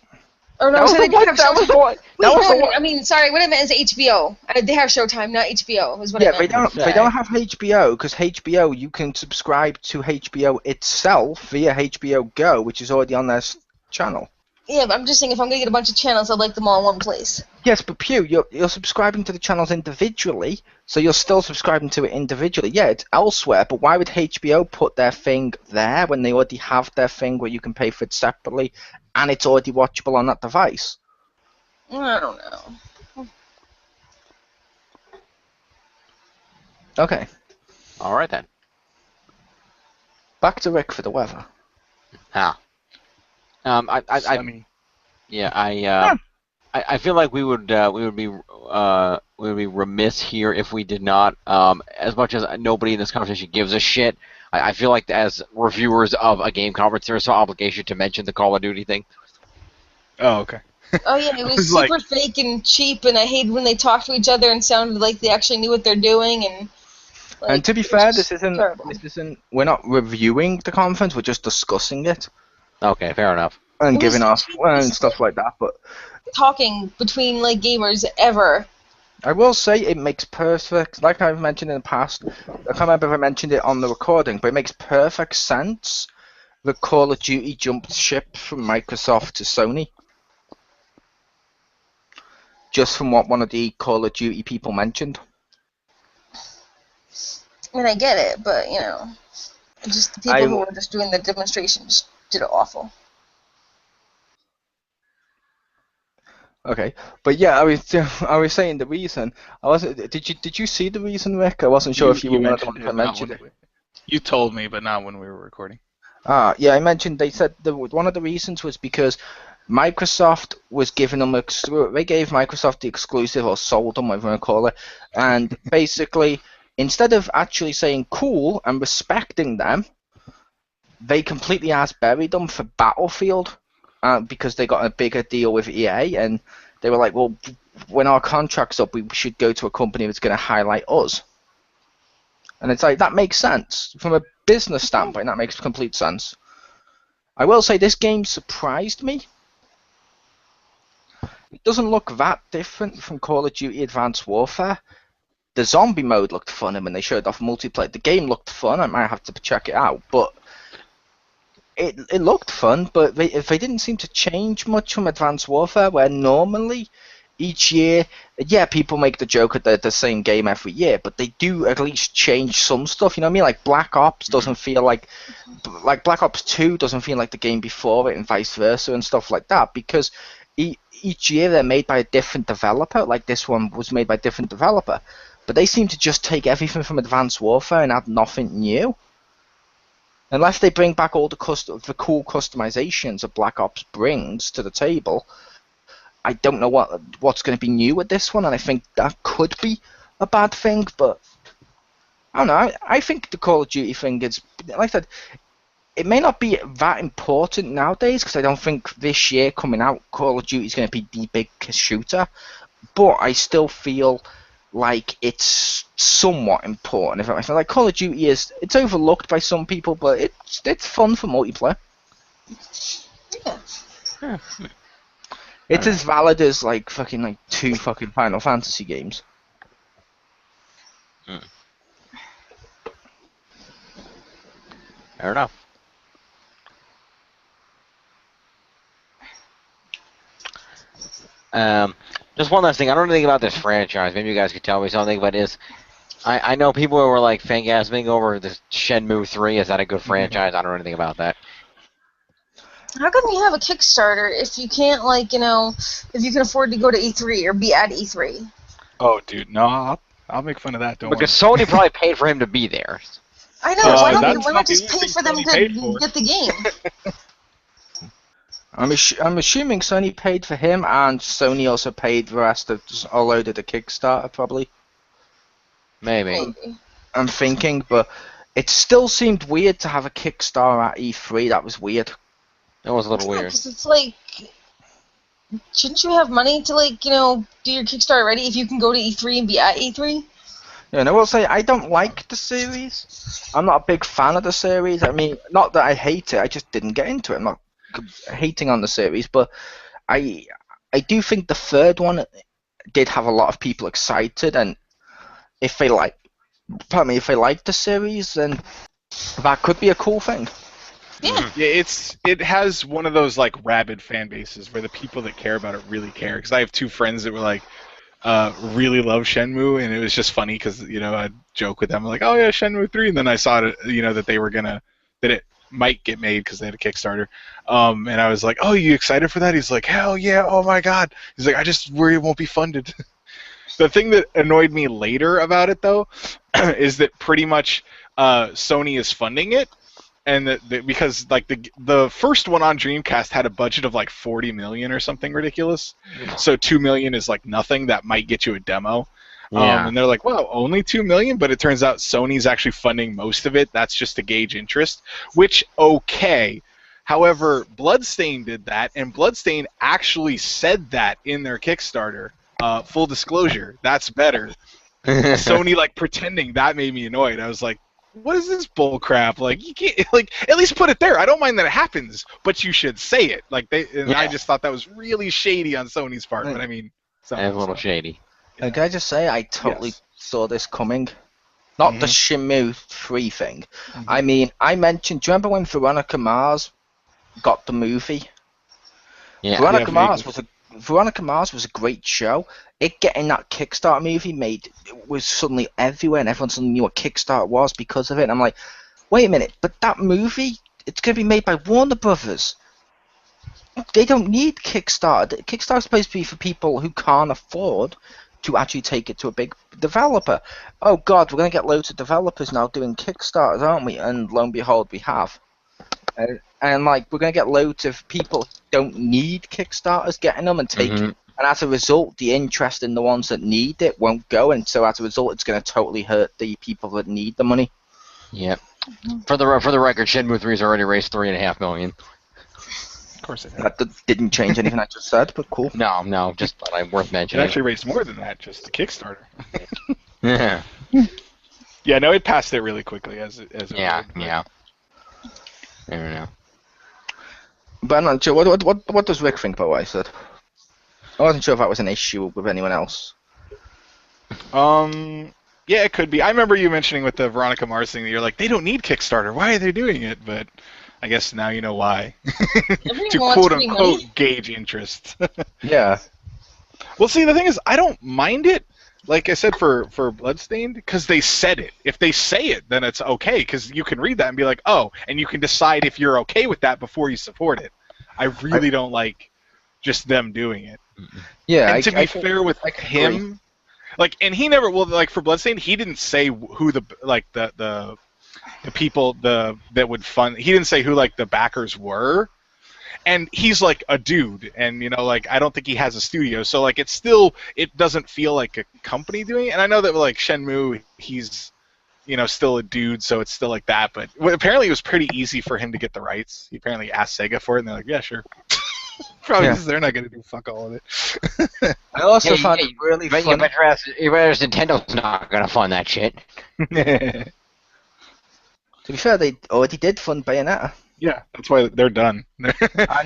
Or no, That was so they the don't one- have that was Showtime. the one- that was the Wait, one- I mean, sorry, what I meant is HBO. They have Showtime, not HBO, is what I Yeah, meant. they don't have HBO, because HBO, you can subscribe to HBO itself via HBO Go, which is already on their channel. Yeah, but I'm just saying, if I'm going to get a bunch of channels, I'd like them all in one place. Yes, but Pew, you're subscribing to the channels individually, so you're still subscribing to it individually. Yeah, it's elsewhere, but why would HBO put their thing there when they already have their thing where you can pay for it separately, and it's already watchable on that device? I don't know. Okay, All right, then. back to Rick for the weather. I feel like we would be remiss here if we did not. As much as nobody in this conversation gives a shit, I feel like as reviewers of a game conference, there's some obligation to mention the Call of Duty thing. Oh, okay. Oh yeah, it was was super like- fake and cheap, and I hated when they talked to each other and sounded like they actually knew what they're doing. And And to be it was fair, just terrible. we're not reviewing the conference, we're just discussing it Okay, fair enough. and It giving was off and stuff like that, but talking between like gamers ever. I will say it makes perfect, like I've mentioned in the past, I can't remember if I mentioned it on the recording, but it makes perfect sense that Call of Duty jumped ship from Microsoft to Sony. Just from what one of the Call of Duty people mentioned. I mean, I get it, but you know, just the people who were just doing the demonstrations did it awful. Okay, but yeah, I was saying the reason. I wasn't. Did you see the reason, Rick? I wasn't sure if you were one of the ones that mentioned it. You told me, but not when we were recording. Yeah, I mentioned. They said one of the reasons was because Microsoft was giving them they gave Microsoft the exclusive, or sold them, whatever you want to call it, and basically instead of actually saying cool and respecting them, they completely ass-buried them for Battlefield. Because they got a bigger deal with EA, and they were like, well, when our contract's up, we should go to a company that's going to highlight us. And it's like, that makes sense. From a business standpoint, that makes complete sense. I will say this game surprised me. It doesn't look that different from Call of Duty Advanced Warfare. The zombie mode looked fun, and when they showed off multiplayer, the game looked fun. I might have to check it out, but it looked fun. But they didn't seem to change much from Advanced Warfare, where normally each year, yeah, people make the joke that the same game every year, but they do at least change some stuff. You know what I mean? Like Black Ops doesn't feel like Black Ops 2 doesn't feel like the game before it, and vice versa, and stuff like that, because each year they're made by a different developer. Like this one was made by a different developer. But they seem to just take everything from Advanced Warfare and add nothing new. Unless they bring back all the cool customizations that Black Ops brings to the table, I don't know what's going to be new with this one, and I think that could be a bad thing. But I don't know. I think the Call of Duty thing is, like I said, it may not be that important nowadays, because I don't think this year coming out Call of Duty is going to be the big shooter. But I still feel like it's somewhat important. If I feel like Call of Duty it's overlooked by some people, but it's fun for multiplayer. Yeah. It's as valid as like two fucking Final Fantasy games. Fair enough. Just one last thing. I don't know anything about this franchise. Maybe you guys could tell me something, but I know people were like fangasming over this Shenmue 3. Is that a good franchise? I don't know anything about that. How come you have a Kickstarter if you can't, if you can afford to go to E3 or be at E3? Oh, dude, no, I'll make fun of that. Don't because worry. Sony probably paid for him to be there. I know. Why not just pay for them to get the game? I'm assuming Sony paid for him, and Sony also paid the rest of a load of the Kickstarter, probably. Maybe. I'm thinking, but it still seemed weird to have a Kickstarter at E3. That was weird. That was a little weird. Because it's like, shouldn't you have money to do your Kickstarter ready if you can go to E3 and be at E3? Yeah, and I will say I don't like the series. I'm not a big fan of the series. I mean, not that I hate it. I just didn't get into it. I'm not hating on the series, but I do think the third one did have a lot of people excited, and if they like the series, then that could be a cool thing. Yeah. Yeah, it has one of those like rabid fan bases where the people that care about it really care. Because I have two friends that were like really love Shenmue, and it was just funny because I'd joke with them like, oh yeah, Shenmue 3, and then I saw it, that they were that it might get made because they had a Kickstarter, and I was like, oh, you excited for that? He's like, hell yeah, oh my god. He's like, I just worry it won't be funded. The thing that annoyed me later about it though is that pretty much Sony is funding it, and because like the first one on Dreamcast had a budget of like 40 million or something ridiculous, so 2 million is like nothing. That might get you a demo. And they're like, well, only 2 million, but it turns out Sony's actually funding most of it. That's just to gauge interest, which, okay. However, Bloodstain did that, and Bloodstain actually said that in their Kickstarter. Full disclosure, that's better. Sony like pretending, that made me annoyed. I was like, what is this bull crap? Like, you can't, like, at least put it there. I don't mind that it happens, but you should say it. Like, I just thought that was really shady on Sony's part. But I mean, a little shady. Can I just say, I totally saw this coming. Not the Shenmue 3 thing. I mean, I mentioned, do you remember when Veronica Mars got the movie? Yeah. Veronica Mars was a great show. It getting that Kickstarter movie made was suddenly everywhere, and everyone suddenly knew what Kickstarter was because of it. And I'm like, wait a minute, but that movie, it's going to be made by Warner Brothers. They don't need Kickstarter. Kickstarter's supposed to be for people who can't afford to actually take it to a big developer. Oh god, we're going to get loads of developers now doing Kickstarters, aren't we? And lo and behold, we have. And like, we're going to get loads of people who don't need Kickstarters getting them and taking. And as a result, the interest in the ones that need it won't go, and so as a result, it's going to totally hurt the people that need the money. Yep. For the record, Shenmue 3 has already raised $3.5 million. Of course it has. That didn't change anything I just said, but cool. No, just thought I'd worth mentioning. It actually raised more than that, just the Kickstarter. Yeah. Yeah, no, it passed it really quickly as it Yeah, would. yeah. I don't know. But I'm not sure. What does Rick think about what I said? I wasn't sure if that was an issue with anyone else. Yeah, it could be. I remember you mentioning with the Veronica Mars thing that you're like, they don't need Kickstarter. Why are they doing it? But I guess now you know why. To quote-unquote gauge interest. Yeah. Well, see, the thing is, I don't mind it, like I said, for Bloodstained, because they said it. If they say it, then it's okay, because you can read that and be like, oh, and you can decide if you're okay with that before you support it. I really don't like just them doing it. Yeah, and to be fair with him, like, and he never, well, like for Bloodstained, he didn't say who the people that would fund. He didn't say who like the backers were. And he's like a dude, and like I don't think he has a studio, so like it doesn't feel like a company doing it. And I know that like Shenmue, he's still a dude, so it's still like that. But apparently it was pretty easy for him to get the rights. He apparently asked Sega for it, and they're like, yeah, sure. Probably because they're not going to do fuck all of it. I also found it really funny. You better Nintendo's not going to fund that shit. To be fair, they already did fund Bayonetta. Yeah, that's why they're done. They're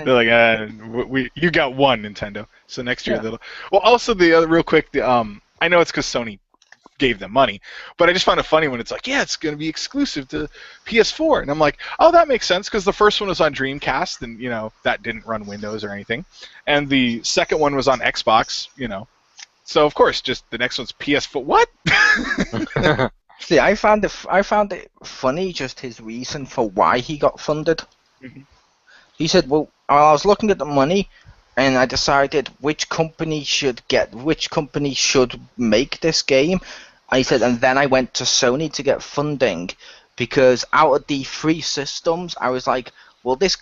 like, you got one, Nintendo. So next year they'll. Well, also the other real quick, I know it's because Sony gave them money, but I just found it funny when it's like, yeah, it's going to be exclusive to PS4, and I'm like, oh, that makes sense because the first one was on Dreamcast, and that didn't run Windows or anything, and the second one was on Xbox, so of course, just the next one's PS4. What? See, I found it funny, just his reason for why he got funded. Mm-hmm. He said, well, I was looking at the money, and I decided which company should make this game. And he said, and then I went to Sony to get funding, because out of the 3 systems, I was like, well, this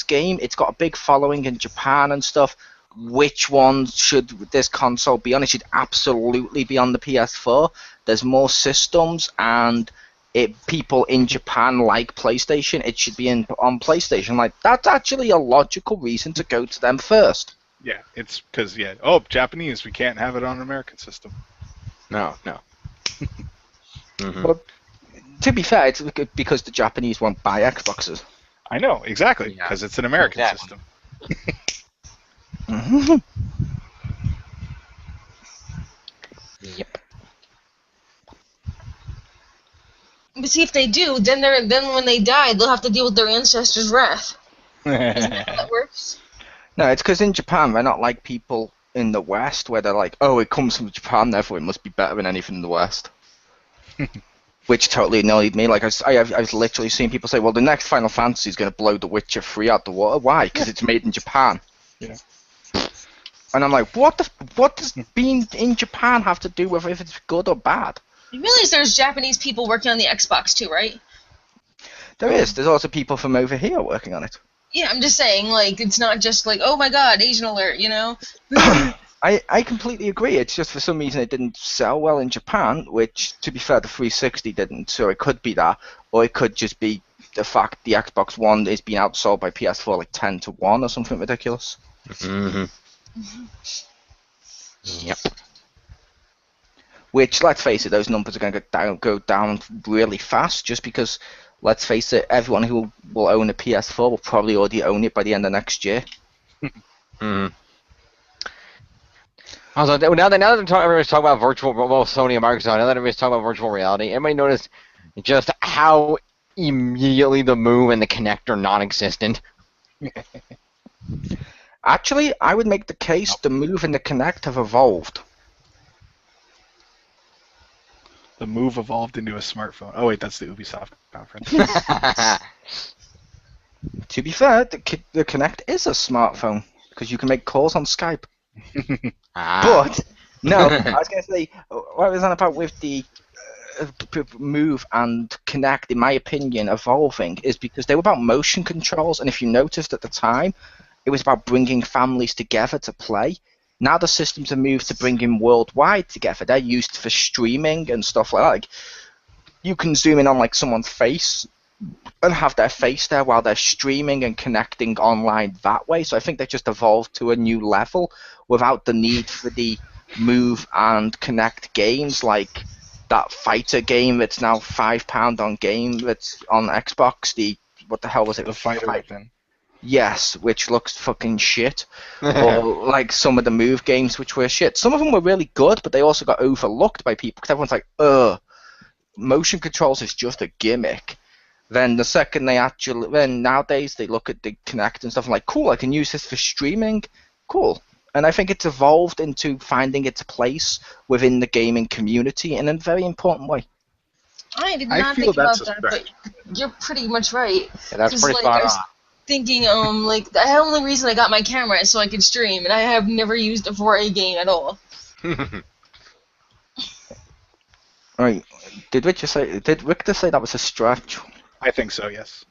game, it's got a big following in Japan and stuff. Which one should this console be on? It should absolutely be on the PS4. There's more systems, and people in Japan like PlayStation. It should be on PlayStation. Like, that's actually a logical reason to go to them first. Yeah, it's because, Japanese, we can't have it on an American system. No. Mm-hmm. Well, to be fair, it's because the Japanese won't buy Xboxes. I know, exactly, because it's an American system. Mm-hmm. Yep. But see, if they do, then when they die, they'll have to deal with their ancestors' wrath. Isn't that how that works? No, it's because in Japan, they're not like people in the West, where they're like, oh, it comes from Japan, therefore it must be better than anything in the West. Which totally annoyed me. Like, I've literally seen people say, well, the next Final Fantasy is going to blow The Witcher 3 out the water. Why? Because it's made in Japan. Yeah. And I'm like, what does being in Japan have to do with if it's good or bad? You realize there's Japanese people working on the Xbox too, right? There is. There's also people from over here working on it. Yeah, I'm just saying, like, it's not just like, oh my god, Asian alert, I completely agree. It's just for some reason it didn't sell well in Japan, which, to be fair, the 360 didn't, so it could be that. Or it could just be the fact the Xbox One is being outsold by PS4 like 10-1 or something ridiculous. Mm-hmm. Yep. Which, let's face it, those numbers are going to go down really fast, just because, let's face it, everyone who will own a PS4 will probably already own it by the end of next year. Mm-hmm. Also, now that everybody's talking about virtual, well, Sony and Microsoft, now that everybody's talking about virtual reality, anybody notice just how immediately the Move and the Kinect are non-existent? Actually, I would make the case the Move and the Kinect have evolved. The Move evolved into a smartphone. Oh wait, that's the Ubisoft conference. To be fair, the Kinect is a smartphone, because you can make calls on Skype. But, no, I was going to say, what was on about with the Move and Kinect, in my opinion, evolving, is because they were about motion controls, and if you noticed at the time, it was about bringing families together to play. Now the systems have moved to bringing worldwide together. They're used for streaming and stuff like that. Like, you can zoom in on like someone's face and have their face there while they're streaming and connecting online that way. So I think they just evolved to a new level without the need for the Move and Kinect games, like that fighter game that's now £5 on game that's on Xbox. What the hell was it? The fighter weapon. Yes, which looks fucking shit. Or like some of the Move games, which were shit. Some of them were really good, but they also got overlooked by people because everyone's like, motion controls is just a gimmick. Then the second then nowadays they look at the Kinect and stuff and like, cool, I can use this for streaming. Cool. And I think it's evolved into finding its place within the gaming community in a very important way. I did not think about that, but you're pretty much right. Yeah, that's pretty spot on. Thinking, like, the only reason I got my camera is so I could stream, and I have never used it for a game at all. Right. Did Richter say that was a stretch? I think so, yes.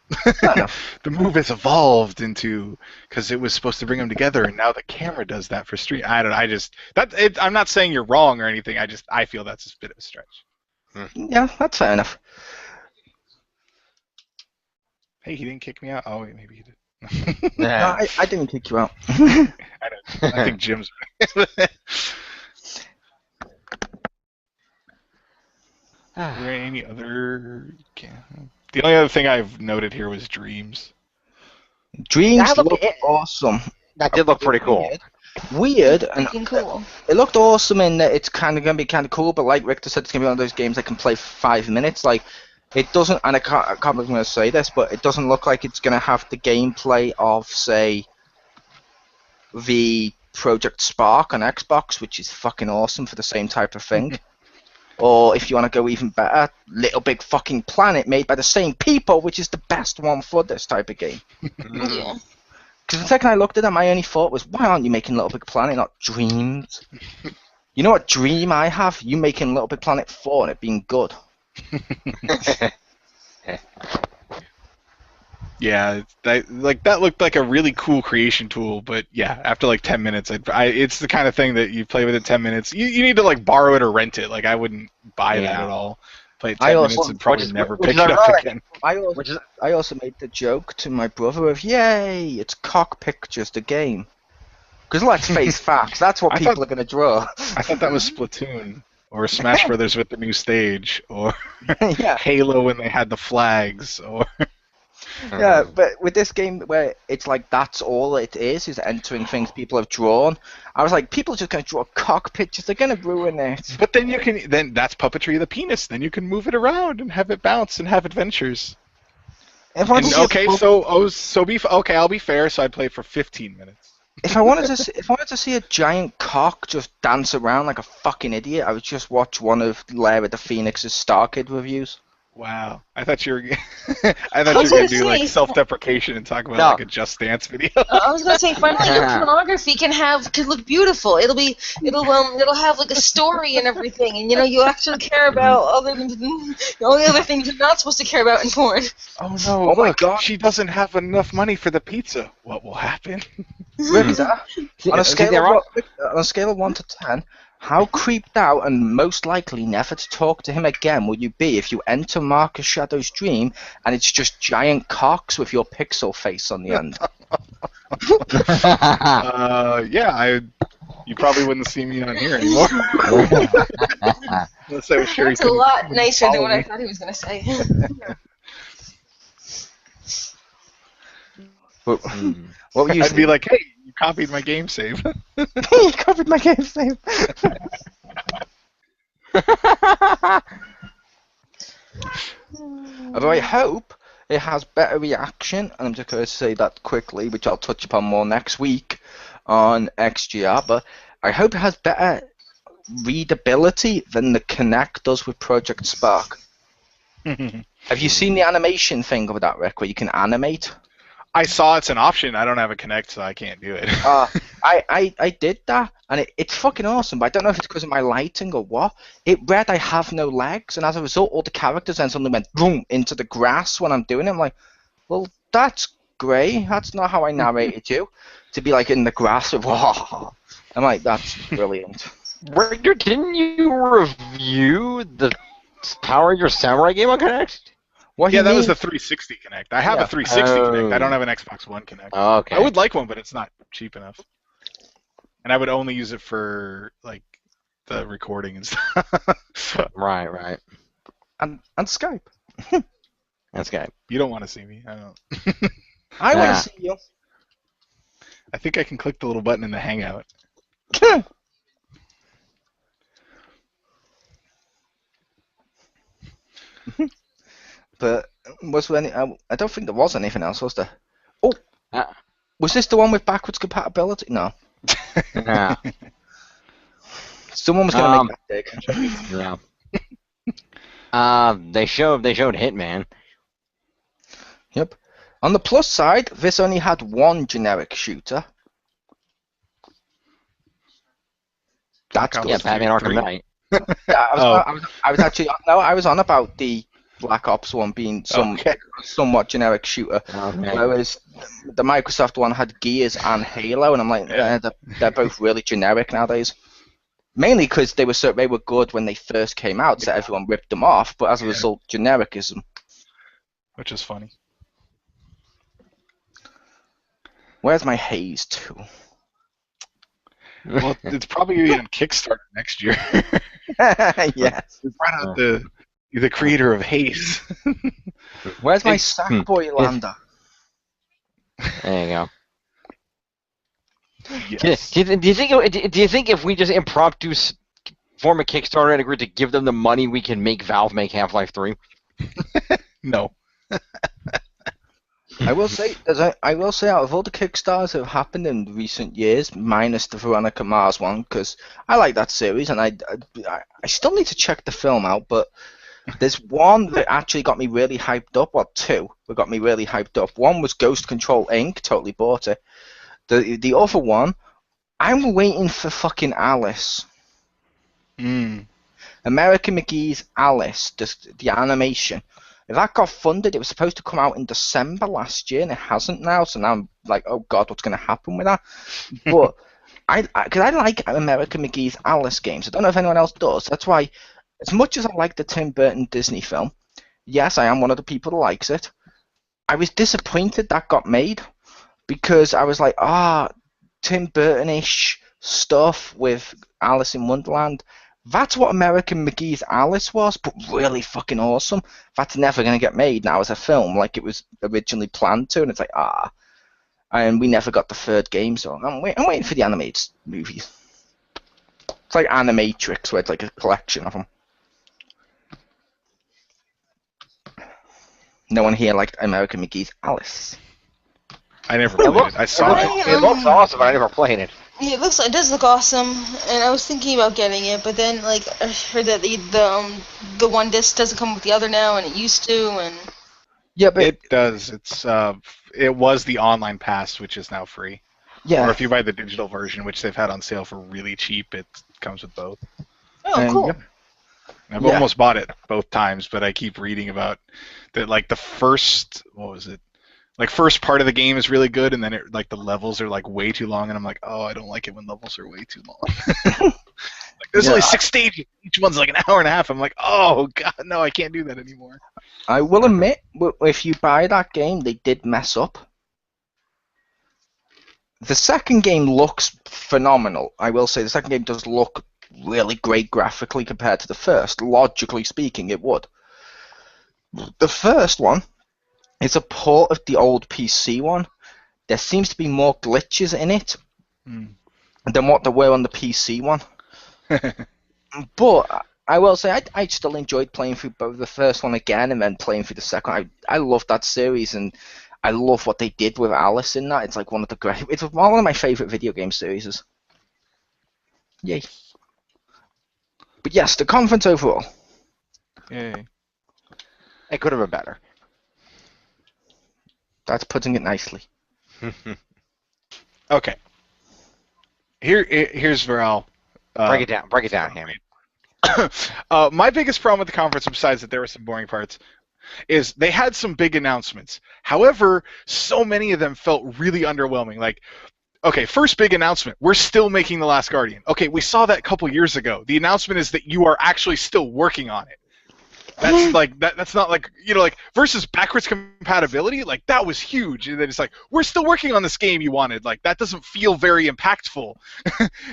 The Move has evolved into, because it was supposed to bring them together, and now the camera does that for stream. I'm not saying you're wrong or anything. I feel that's a bit of a stretch. Yeah, that's fair enough. Hey, he didn't kick me out. Oh, wait, maybe he did. No, I didn't kick you out. I think Jim's. Were there any other? The only other thing I've noted here was Dreams. Dreams looked awesome. That did look pretty cool. Weird and cool. It looked awesome in that it's kind of going to be kind of cool, but like Richter said, it's going to be one of those games I can play for 5 minutes. Like, it doesn't, and I can't believe I'm going to say this, but it doesn't look like it's going to have the gameplay of, say, the Project Spark on Xbox, which is fucking awesome for the same type of thing. Or if you want to go even better, Little Big Fucking Planet, made by the same people, which is the best one for this type of game. Yeah. Because the second I looked at them, my only thought was, why aren't you making Little Big Planet, not Dreams? You know what dream I have? You making Little Big Planet 4 and it being good. Yeah, that looked like a really cool creation tool, but yeah, after like 10 minutes, it's the kind of thing that you play with it 10 minutes. You need to like borrow it or rent it. Like, I wouldn't buy that at all. Play it 10 minutes and probably never pick it up again. I also made the joke to my brother of, yay, it's cock pictures, the game. Because let's face facts, that's what people are going to draw. I thought that was Splatoon, or Smash Brothers with the new stage, or yeah. Halo when they had the flags, or... Yeah, but with this game where it's like that's all it is entering things people have drawn, I was like, people are just going to draw cock pictures, they're going to ruin it. But then that's puppetry of the penis, then you can move it around and have it bounce and have adventures. I'll be fair, so I'd play for 15 minutes. If I wanted to see a giant cock just dance around like a fucking idiot, I would just watch one of Lara the Phoenix's StarKid reviews. Wow, I thought you were gonna do like self-deprecation and talk about like a Just Dance video. I was gonna say, finally, your pornography can look beautiful. It'll have like a story and everything, and you actually care about other than the only other things you're not supposed to care about in porn. Oh no! Oh my God, she doesn't have enough money for the pizza. What will happen? On a scale of 1 to 10. How creeped out and most likely never to talk to him again will you be if you enter Marcus Shadow's dream and it's just giant cocks with your pixel face on the end? You probably wouldn't see me on here anymore. That's a lot nicer than what I thought he was going to say. What were you I'd be like, hey, you copied my game save. You copied my game save. Although I hope it has better reaction, and I'm just going to say that quickly, which I'll touch upon more next week on XGR, but I hope it has better readability than the Kinect does with Project Spark. Have you seen the animation thing of that, Rick, where you can animate? I saw it's an option. I don't have a Kinect, so I can't do it. I did that, and it's fucking awesome, but I don't know if it's because of my lighting or what. It read I have no legs, and as a result, all the characters then suddenly went boom into the grass when I'm doing it. I'm like, well, that's great. That's not how I narrated you. To be like in the grass with, whoa. I'm like, that's brilliant. Richter, didn't you review the Power Your Samurai game on Kinect? Yeah, that was the 360 Kinect. I have a 360 Kinect. I don't have an Xbox One Kinect. Oh, okay. I would like one, but it's not cheap enough. And I would only use it for like the recording and stuff. Right. And Skype. And Skype. You don't want to see me. I don't. I want to see you. I think I can click the little button in the Hangout. But was there any? I don't think there was anything else, was there? Oh, was this the one with backwards compatibility? No. Yeah. Someone was going to make that big. Yeah. They showed Hitman. Yep. On the plus side, this only had one generic shooter. That's good. Yeah, Batman Arkham Knight. Yeah, I was actually I was on about the Black Ops one being somewhat generic shooter, whereas the Microsoft one had Gears and Halo, and I'm like, they're both really generic nowadays. Mainly because they were good when they first came out, so everyone ripped them off. But as a result, genericism. Which is funny. Where's my Haze 2? Well, it's probably going to be on Kickstarter next year. Yes. Right out the creator of Haze. Where's my Sackboy Lander? There you go. Yes. Do you think if we just impromptu form a Kickstarter and agree to give them the money, we can make Valve make Half-Life 3? No. I will say out of all the Kickstarters that have happened in recent years, minus the Veronica Mars one, because I like that series and I still need to check the film out, but there's one that actually got me really hyped up, or two that got me really hyped up. One was Ghost Control Inc., totally bought it. The other one, I'm waiting for fucking Alice. American McGee's Alice, the animation. If that got funded, it was supposed to come out in December last year, and it hasn't now. So now I'm like, oh god, what's going to happen with that? But because I like American McGee's Alice games, I don't know if anyone else does. That's why, as much as I like the Tim Burton Disney film, yes, I am one of the people that likes it. I was disappointed that got made because I was like, Tim Burton-ish stuff with Alice in Wonderland. That's what American McGee's Alice was, but really fucking awesome. That's never going to get made now as a film like it was originally planned to, and it's like, and we never got the third game, so I'm waiting for the animated movies. It's like Animatrix, where it's like a collection of them. No one here liked American McGee's Alice. I never played it. I saw it. It looks awesome, but I never played it. Yeah, it does look awesome, and I was thinking about getting it, but then I heard that the one disc doesn't come with the other now, and it used to, and yeah, but it does. It was the online pass, which is now free. Yeah. Or if you buy the digital version, which they've had on sale for really cheap, it comes with both. Oh, cool. Yep. I've almost bought it both times, but I keep reading about that. Like the first, first part of the game is really good, and then the levels are way too long, and I'm like, oh, I don't like it when levels are way too long. There's only 6 stages. Each one's like an hour and a half. I'm like, oh god, no, I can't do that anymore. I will admit, if you buy that game, they did mess up. The second game looks phenomenal. I will say the second game does look really great graphically compared to the first. Logically speaking, it would. The first one is a port of the old PC one. There seems to be more glitches in it than what there were on the PC one. But I will say I still enjoyed playing through both the first one again and then playing through the second one. I love that series, and I love what they did with Alice in that. It's like it's one of my favourite video game series. Yay. But yes, the conference overall. Yay. It could have been better. That's putting it nicely. Okay. Here's where I'll break it down, Hammy. My biggest problem with the conference, besides that there were some boring parts, is they had some big announcements. However, so many of them felt really underwhelming. Like, okay, first big announcement, we're still making The Last Guardian. Okay, we saw that a couple years ago. The announcement is that you are actually still working on it. That's like that's not like like versus backwards compatibility, like that was huge. And then it's like, we're still working on this game you wanted. Like that doesn't feel very impactful.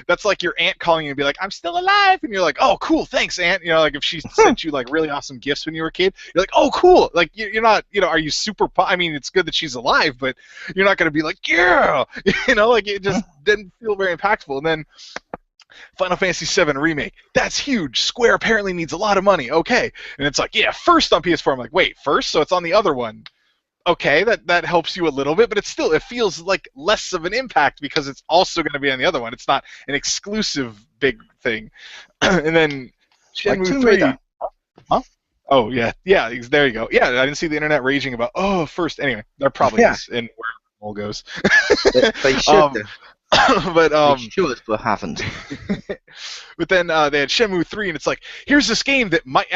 That's like your aunt calling you and be like, I'm still alive, and you're like, oh cool, thanks aunt. Like if she sent you like really awesome gifts when you were a kid, you're like, oh cool. Like you're not, are you super I mean, it's good that she's alive, but you're not gonna be like, yeah, like it just didn't feel very impactful. And then Final Fantasy VII Remake, that's huge. Square apparently needs a lot of money. Okay. And it's like, yeah, first on PS4. I'm like, wait, first? So it's on the other one. Okay, that helps you a little bit, but it feels like less of an impact because it's also going to be on the other one. It's not an exclusive big thing. And then Shenmue 3. Huh? Oh, yeah. Yeah, there you go. Yeah, I didn't see the internet raging about, first. Anyway, there probably is in where the mole goes. They should but they should, but haven't. But then they had Shenmue 3, and it's like, here's this game that might,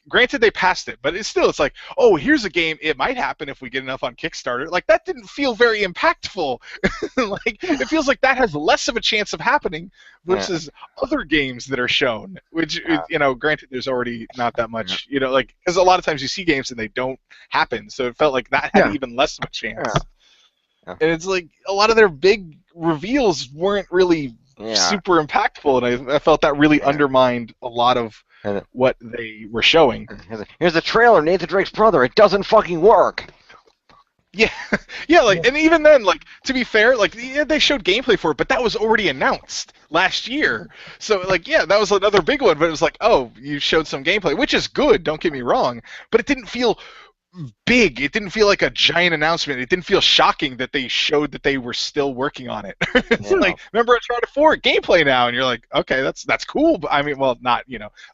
granted they passed it, but it's like, oh, here's a game, it might happen if we get enough on Kickstarter. Like, that didn't feel very impactful. Like, it feels like that has less of a chance of happening versus other games that are shown, which, granted there's already not that much, because a lot of times you see games and they don't happen, so it felt like that had even less of a chance. And it's like, a lot of their big reveals weren't really super impactful, and I felt that really undermined a lot of what they were showing. Here's a trailer, Nathan Drake's brother. It doesn't fucking work. Yeah, and even then, like, to be fair, like, they showed gameplay for it, but that was already announced last year. So, like, yeah, that was another big one, but it was like, oh, you showed some gameplay, which is good, don't get me wrong, but it didn't feel big. It didn't feel like a giant announcement. It didn't feel shocking that they showed that they were still working on it. It's like, remember Uncharted 4 gameplay now, and you're like, okay, that's cool. But I mean, well, not,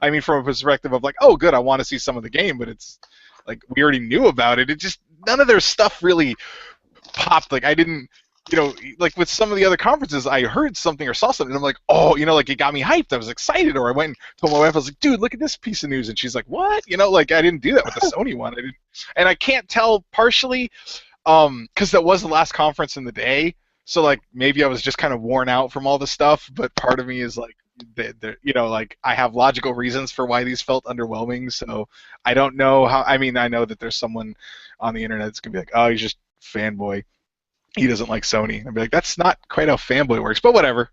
I mean, from a perspective of like, oh, good, I want to see some of the game, but it's like we already knew about it. It just, none of their stuff really popped. Like, I didn't, like with some of the other conferences, I heard something or saw something, and I'm like, oh, like it got me hyped. I was excited, or I went and told my wife, I was like, dude, look at this piece of news, and she's like, what? Like I didn't do that with the Sony one. I didn't, and I can't tell partially, because that was the last conference in the day, so like maybe I was just kind of worn out from all the stuff. But part of me is like, like I have logical reasons for why these felt underwhelming. So I don't know how. I mean, I know that there's someone on the internet that's gonna be like, oh, he's just fanboy. He doesn't like Sony. I'd be like, that's not quite how fanboy works, but whatever.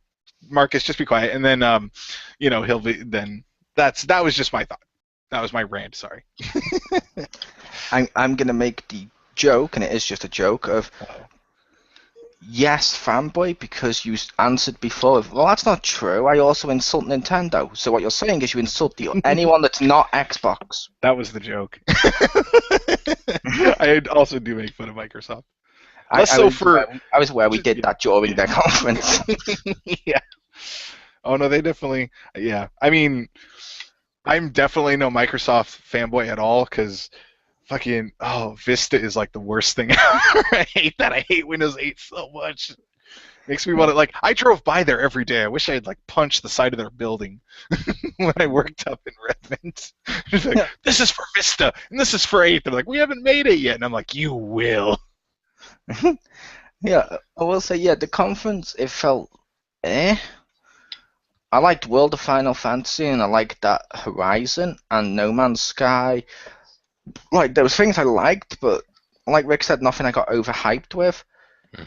Marcus, just be quiet. And then, he'll be, then that was just my thought. That was my rant, sorry. I'm going to make the joke, and it is just a joke, of yes, fanboy, because you answered before. Well, that's not true. I also insult Nintendo. So what you're saying is you insult anyone that's not Xbox. That was the joke. I also do make fun of Microsoft. I was aware we did that during their conference. Yeah. Oh, no, they definitely... Yeah. I mean, I'm definitely no Microsoft fanboy at all, because fucking... Oh, Vista is like the worst thing ever. I hate that. I hate Windows 8 so much. Makes me want to... Like, I drove by there every day. I wish I had, like, punched the side of their building when I worked up in Redmond. It's like, this is for Vista, and this is for 8. They're like, we haven't made it yet. And I'm like, you will. Yeah, I will say, the conference, it felt I liked World of Final Fantasy, and I liked that Horizon and No Man's Sky. Like, there was things I liked, but like Rick said, nothing I got overhyped with.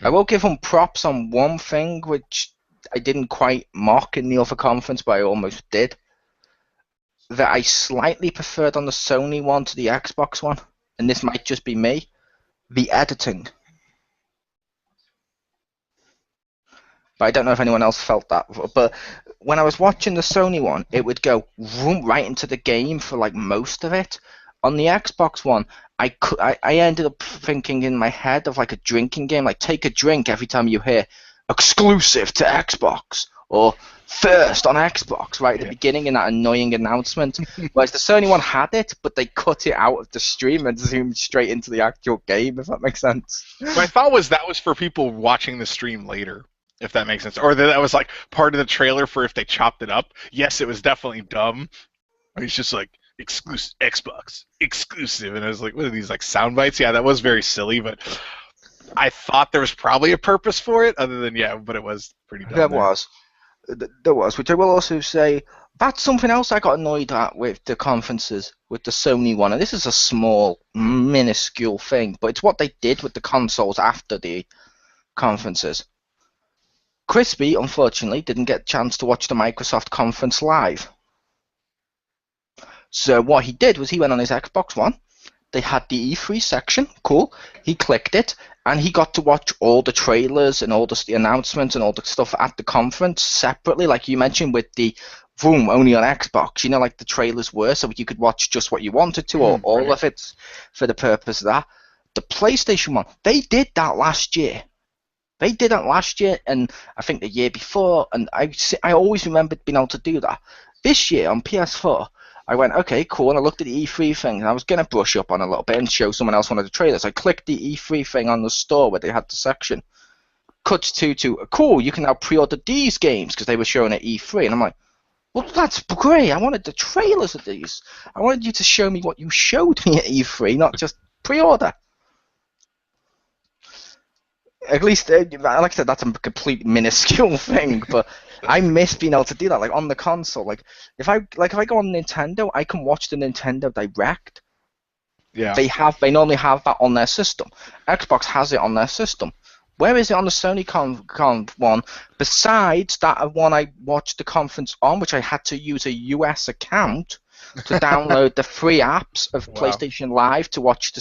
I will give them props on one thing, which I didn't quite mock in the other conference, but I almost did. That I slightly preferred on the Sony one to the Xbox one, and this might just be me, the editing. But I don't know if anyone else felt that. But when I was watching the Sony one, it would go right into the game for like most of it. On the Xbox one, I ended up thinking in my head of like a drinking game, like take a drink every time you hear exclusive to Xbox or first on Xbox right at the beginning in that annoying announcement. Whereas the Sony one had it, but they cut it out of the stream and zoomed straight into the actual game, if that makes sense. My thought was that was for people watching the stream later. If that makes sense. Or that was like part of the trailer for if they chopped it up. Yes, it was definitely dumb. It's just like, exclusive Xbox, exclusive. And I was like, what are these, like sound bites? Yeah, that was very silly, but I thought there was probably a purpose for it, other than, but it was pretty dumb. There was, which I will also say, That's something else I got annoyed at with the conferences, with the Sony one. And this is a small, minuscule thing, but it's what they did with the consoles after the conferences. Crispy, unfortunately, didn't get a chance to watch the Microsoft conference live. So what he did was he went on his Xbox One. They had the E3 section, cool. He clicked it, and he got to watch all the trailers and all the announcements and all the stuff at the conference separately, like you mentioned with the Vroom only on Xbox. You know, like the trailers were, so you could watch just what you wanted to, or all of it for the purpose of that. The PlayStation one, they did that last year. They did that last year, and I think the year before, and I always remembered being able to do that. This year on PS4, I went, okay, cool, and I looked at the E3 thing, and I was going to brush up on it a little bit and show someone else one of the trailers. I clicked the E3 thing on the store where they had the section. Cuts to cool, you can now pre-order these games, because they were showing at E3, and I'm like, well, that's great. I wanted the trailers of these. I wanted you to show me what you showed me at E3, not just pre-order. At least, like I said, that's a complete minuscule thing, but I miss being able to do that, like on the console. Like if I go on Nintendo, I can watch the Nintendo Direct. Yeah. They normally have that on their system. Xbox has it on their system. Where is it on the Sony con one? Besides that one I watched the conference on, which I had to use a US account to download the free apps of PlayStation Live to watch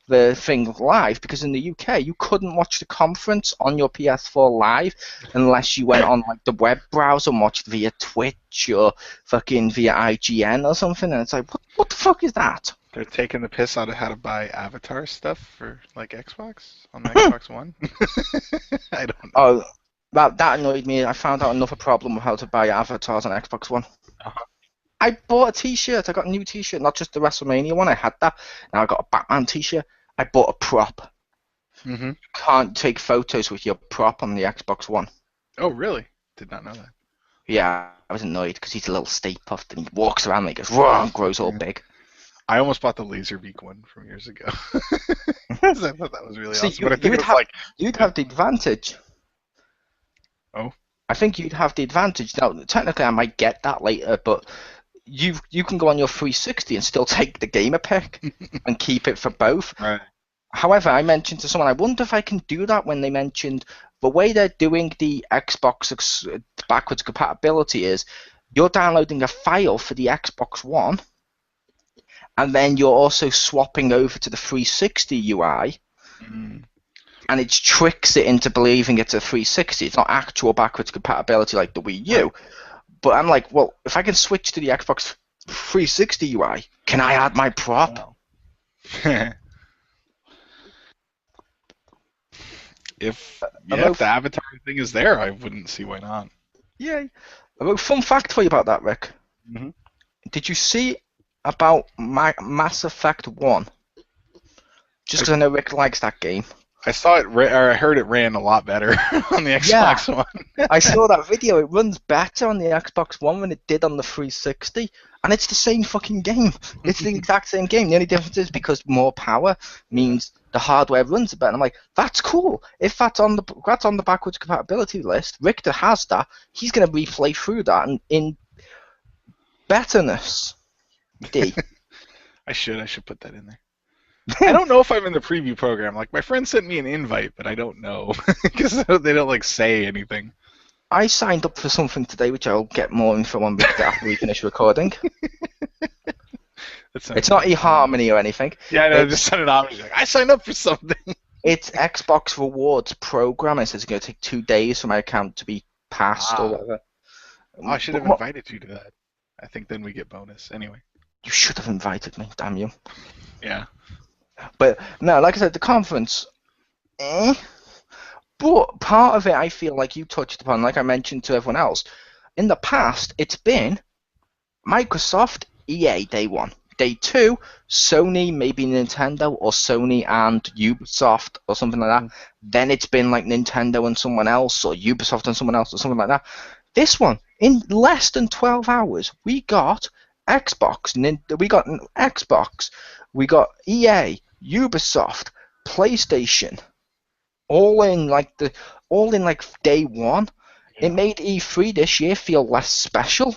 the thing live, because in the UK you couldn't watch the conference on your PS4 Live unless you went on like the web browser and watched via Twitch or fucking via IGN or something, and it's like, what the fuck is that? They're taking the piss out of how to buy Avatar stuff for like Xbox on the Xbox One. I don't know. Oh, that annoyed me. I found out another problem with how to buy avatars on Xbox One. I bought a T-shirt. I got a new T-shirt, not just the WrestleMania one. I had that. Now I got a Batman T-shirt. I bought a prop. Mm-hmm. You can't take photos with your prop on the Xbox One. Oh, really? Did not know that. Yeah, I was annoyed because he's a little Stay Puft and he walks around and he goes, "Whoa," and grows all big. I almost bought the Laserbeak one from years ago. I thought that was really awesome. But I think you'd have the advantage. Oh? I think you'd have the advantage. Now, technically, I might get that later, but you can go on your 360 and still take the gamer pick and keep it for both. Right. However, I mentioned to someone, I wonder if I can do that when they mentioned the way they're doing the Xbox backwards compatibility is you're downloading a file for the Xbox One, and then you're also swapping over to the 360 UI, and it tricks it into believing it's a 360. It's not actual backwards compatibility like the Wii U. But I'm like, well, if I can switch to the Xbox 360 UI, can I add my prop? If the Avatar thing is there, I wouldn't see why not. Yeah. A fun fact for you about that, Rick. Mm-hmm. Did you see about Mass Effect 1? Just because I know Rick likes that game. I saw it, or I heard it ran a lot better on the Xbox One. I saw that video. It runs better on the Xbox One than it did on the 360, and it's the same fucking game. It's the exact same game. The only difference is because more power means the hardware runs better. And I'm like, that's cool. If that's on the backwards compatibility list, Richter has that. He's going to replay through that in betterness. I should put that in there. I don't know if I'm in the preview program. Like, my friend sent me an invite, but I don't know because they don't like say anything. I signed up for something today, which I'll get more info on after we finish recording. It's not eHarmony or anything. Yeah, I know. Just sent it on. Like, I signed up for something. It's Xbox Rewards program. It says it's going to take 2 days for my account to be passed or whatever. Oh, I should have invited you to that. I think then we get bonus. Anyway. You should have invited me, damn you. Yeah. But no, like I said, the conference, But part of it, I feel like you touched upon, like I mentioned to everyone else, in the past, it's been Microsoft, EA, day one. Day two, Sony, maybe Nintendo, or Sony and Ubisoft, or something like that. Then it's been like Nintendo and someone else, or Ubisoft and someone else, or something like that. This one, in less than 12 hours, we got Xbox, we got EA, Ubisoft, PlayStation, all in like day one. Yeah. It made E3 this year feel less special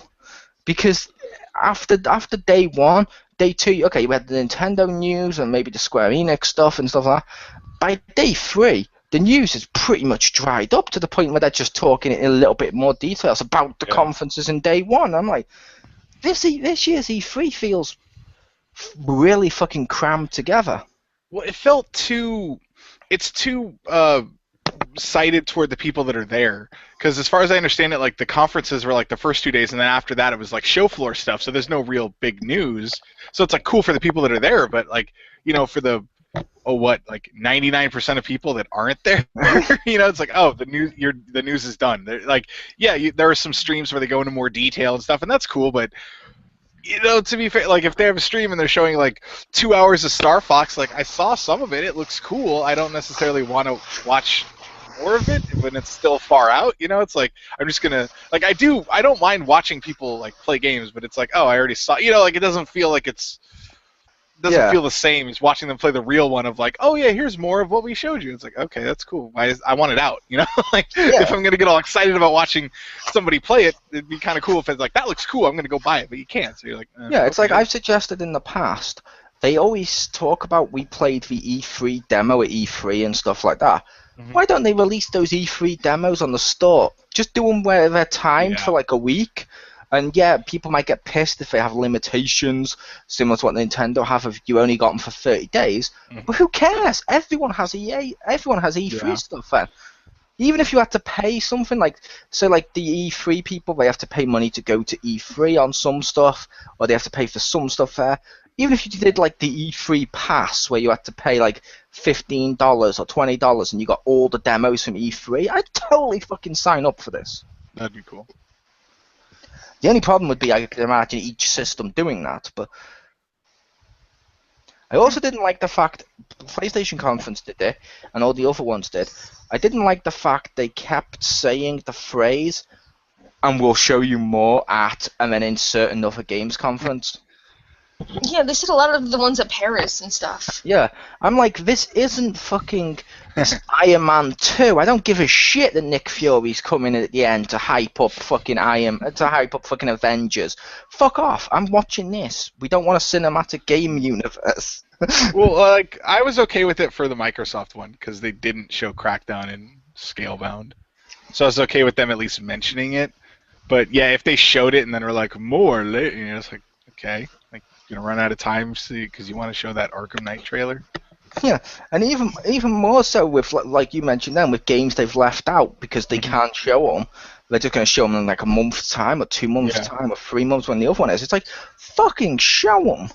because after day one, day two, okay, we had the Nintendo news and maybe the Square Enix stuff and stuff like that. By day three, the news is pretty much dried up to the point where they're just talking in a little bit more details about the conferences in day one. I'm like, this year's E3 feels really fucking crammed together. Well, it felt too. It's too cited toward the people that are there. Because as far as I understand it, like the conferences were like the first 2 days, and then after that it was like show floor stuff. So there's no real big news. So it's like cool for the people that are there, but like for the 99% of people that aren't there, it's like, oh, the news is done. They're like, there are some streams where they go into more detail and stuff, and that's cool, but. To be fair, like if they have a stream and they're showing like 2 hours of Star Fox, like I saw some of it, it looks cool. I don't necessarily want to watch more of it when it's still far out. It's like I'm just gonna like I don't mind watching people like play games, but it's like, oh, I already saw. Like it doesn't feel like it doesn't feel the same as watching them play the real one of like, oh yeah, here's more of what we showed you. It's like, okay, that's cool. I want it out. If I'm gonna get all excited about watching somebody play it, it'd be kind of cool if it's like that looks cool. I'm gonna go buy it, but you can't. So you're like, it's like I've suggested in the past. They always talk about we played the E3 demo at E3 and stuff like that. Mm-hmm. Why don't they release those E3 demos on the store? Just do them where they're timed for like a week. And people might get pissed if they have limitations, similar to what Nintendo have if you only got them for 30 days. Mm-hmm. But who cares? Everyone has E3 stuff then. Even if you had to pay something like the E3 people, they have to pay money to go to E3 on some stuff, or they have to pay for some stuff there. Even if you did like the E3 pass where you had to pay like $15 or $20 and you got all the demos from E3, I'd totally fucking sign up for this. That'd be cool. The only problem would be I could imagine each system doing that, but I also didn't like the fact the PlayStation Conference did it, and all the other ones did. I didn't like the fact they kept saying the phrase, and we'll show you more at, and then insert another games conference. Yeah, they said a lot of the ones at Paris and stuff. Yeah, I'm like, this isn't fucking Iron Man 2. I don't give a shit that Nick Fury's coming at the end to hype up fucking Avengers. Fuck off. I'm watching this. We don't want a cinematic game universe. Well, like, I was okay with it for the Microsoft one, because they didn't show Crackdown and Scalebound. So I was okay with them at least mentioning it. But yeah, if they showed it and then were like, more later, it's like, okay. Like, gonna run out of time because you want to show that Arkham Knight trailer. Yeah, and even more so with, like you mentioned then, with games they've left out because they can't show them. They're just going to show them in like a month's time or 2 months' time or 3 months when the other one is. It's like, fucking show them.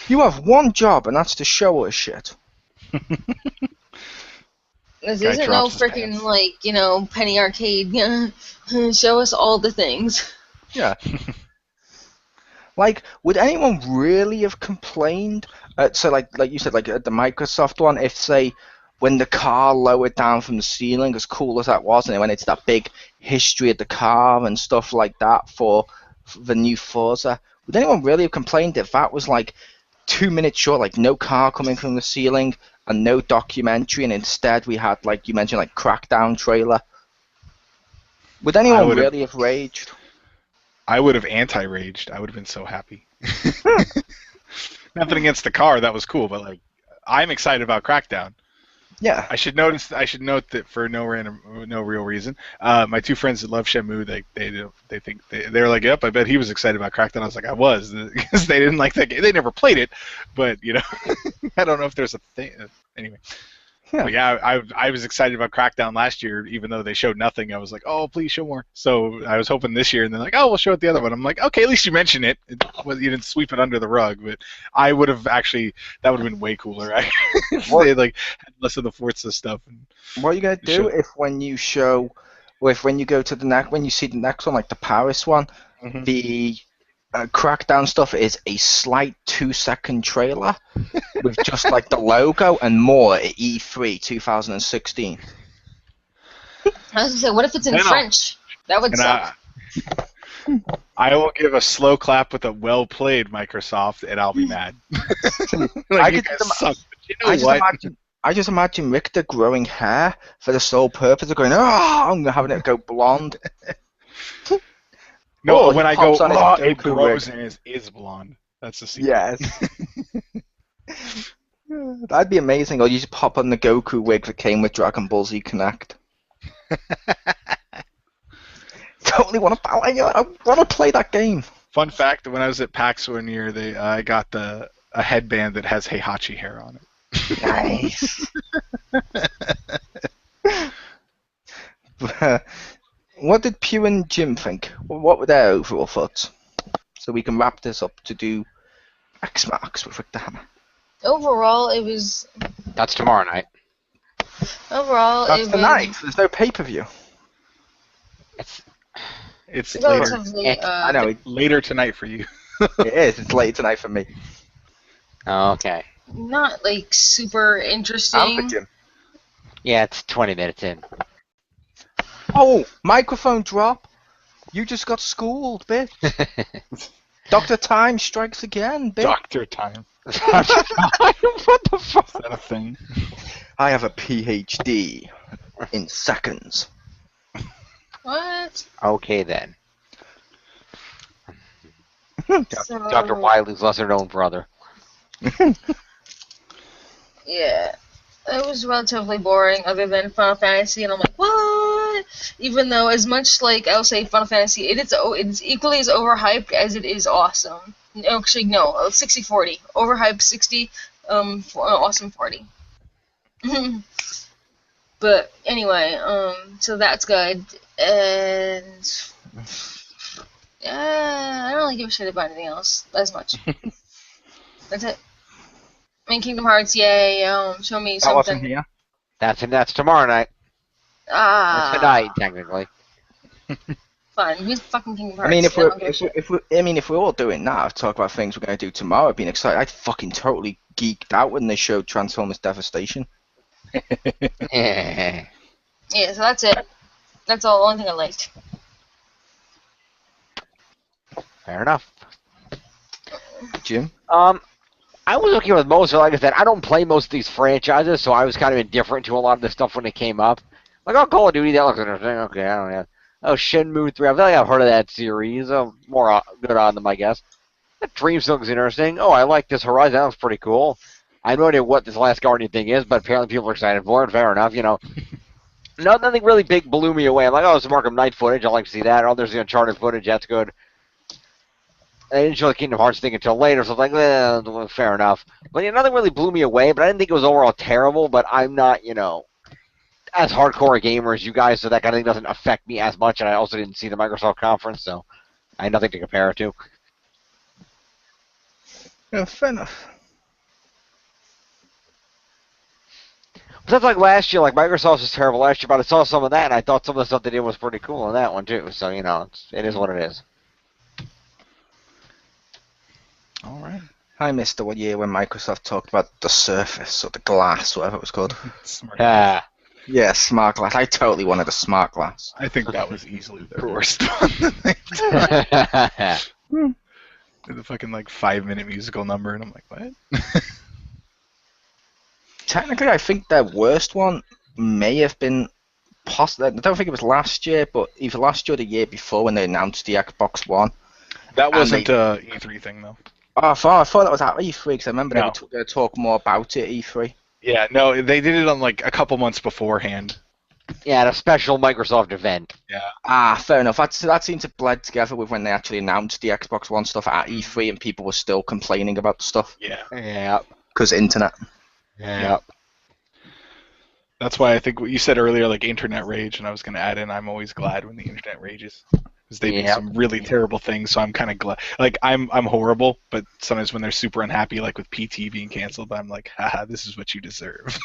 You have one job, and that's to show us shit. This isn't no freaking, like, Penny Arcade. Show us all the things. Yeah. Like, would anyone really have complained? So, like you said, like at the Microsoft one, if say when the car lowered down from the ceiling, as cool as that was, and when it's that big history of the car and stuff like that for the new Forza, would anyone really have complained if that was like 2 minutes short, like no car coming from the ceiling and no documentary, and instead we had, like you mentioned, like Crackdown trailer? Would anyone really have raged? I would have anti-raged. I would have been so happy. Nothing against the car, that was cool, but like, I'm excited about Crackdown. Yeah. I should note that for no real reason, my two friends that love Shenmue, they think they're like, yep, I bet he was excited about Crackdown. I was like, I was, because they didn't like that game. They never played it, but I don't know if there's a thing. Anyway. Yeah. But yeah, I was excited about Crackdown last year, even though they showed nothing. I was like, oh, please show more. So I was hoping this year, and they're like, oh, we'll show it the other one. I'm like, okay, at least you mentioned it. You didn't sweep it under the rug. But I would have actually, that would have been way cooler. If they like had less of the Forza stuff. What are you gonna do when you go to when you see the next one, like the Paris one, the Crackdown stuff is a slight 2-second trailer with just like the logo and more at E3 2016. I was gonna say, what if it's in French? That would suck. I will give a slow clap with a well played, Microsoft, and I'll be mad. Like, I just imagine Richter growing hair for the sole purpose of going, oh, I'm having it go blonde. No, Oh, when he I go, pops on his oh, it Goku grows wig. and is blonde. That's the secret. Yes. That'd be amazing. Or you just pop on the Goku wig that came with Dragon Ball Z Connect. Totally want to. I want to play that game. Fun fact: when I was at PAX one year, I got a headband that has Heihachi hair on it. Nice. What did Pew and Jim think? What were their overall thoughts? So we can wrap this up to do X marks with Richter Hammer. Overall, it was. That's tomorrow night. Overall, That's it tonight. was There's no pay-per-view. It's later. relatively. I know Later tonight for you. it is. It's late tonight for me. Oh, okay. Not like super And for interesting. Jim. Yeah, it's 20 minutes in. Oh, microphone drop. You just got schooled, bitch. Dr. Time strikes again, bitch. Doctor time. What the fuck? Is that a thing? I have a PhD in seconds. What? Okay then. So, Dr. Wiley's lesser known brother. Yeah. It was relatively boring other than Final Fantasy, and I'm like, what? Even though, as much like I'll say Final Fantasy, it's equally as overhyped as it is awesome. Actually, no, 60-40. Overhyped 60, awesome 40. But anyway, so that's good. And I don't really give a shit about anything else as much. That's it. I mean, Kingdom Hearts, yay! Show me That wasn't something. here. That's tomorrow night. Ah, Tonight, technically. fine. We fucking Kingdom I Hearts. mean, don't if we're all doing that, talk about things we're going to do tomorrow, I'd been excited. I'd fucking totally geeked out when they showed Transformers Devastation. Yeah, so that's it. That's all. The only thing I liked. Fair enough. Jim? I was okay with most, like I said, I don't play most of these franchises, so I was kind of indifferent to a lot of this stuff when it came up. Like, oh, Call of Duty, that looks interesting. Okay, I don't know. Oh, Shenmue 3, I feel like I've heard of that series. More good on them, I guess. That Dreams looks interesting. Oh, I like this Horizon, that looks pretty cool. I have no idea what this Last Guardian thing is, but apparently people are excited for it. Fair enough, you know. Nothing really big blew me away. I'm like, oh, it's Arkham Knight footage. I like to see that. Oh, there's the Uncharted footage. That's good. I didn't show the Kingdom Hearts thing until later, so I was like, fair enough. But yeah, nothing really blew me away, but I didn't think it was overall terrible, but I'm not, as hardcore a gamer as you guys, so that kind of thing doesn't affect me as much, and I also didn't see the Microsoft conference, so I had nothing to compare it to. Yeah, fair enough. But that's like last year, like Microsoft was terrible last year, but I saw some of that, and I thought some of the stuff they did was pretty cool in that one, too, so, it is what it is. All right. I missed the one year when Microsoft talked about the Surface or the Glass, whatever it was called. Smart. Yeah, smart glass. I totally wanted a smart glass. I think that was easily the worst one. The fucking 5-minute musical number, and I'm like, what? Technically, I think their worst one may have been possible. I don't think it was last year, but either last year or the year before when they announced the Xbox One. That wasn't a E3 thing, though. Oh, I thought that was at E3 because I remember they No. were going to talk more about it at E3. Yeah, no, they did it on a couple months beforehand. Yeah, at a special Microsoft event. Yeah. Ah, fair enough. That seems to bled together with when they actually announced the Xbox One stuff at E3 and people were still complaining about the stuff. Yeah. Yeah. Because internet. Yeah. That's why I think what you said earlier, internet rage, and I was going to add in, I'm always glad when the internet rages. Because they do some really terrible things, so I'm kind of glad. I'm horrible, but sometimes when they're super unhappy, like with PT being canceled, I'm like, haha, this is what you deserve.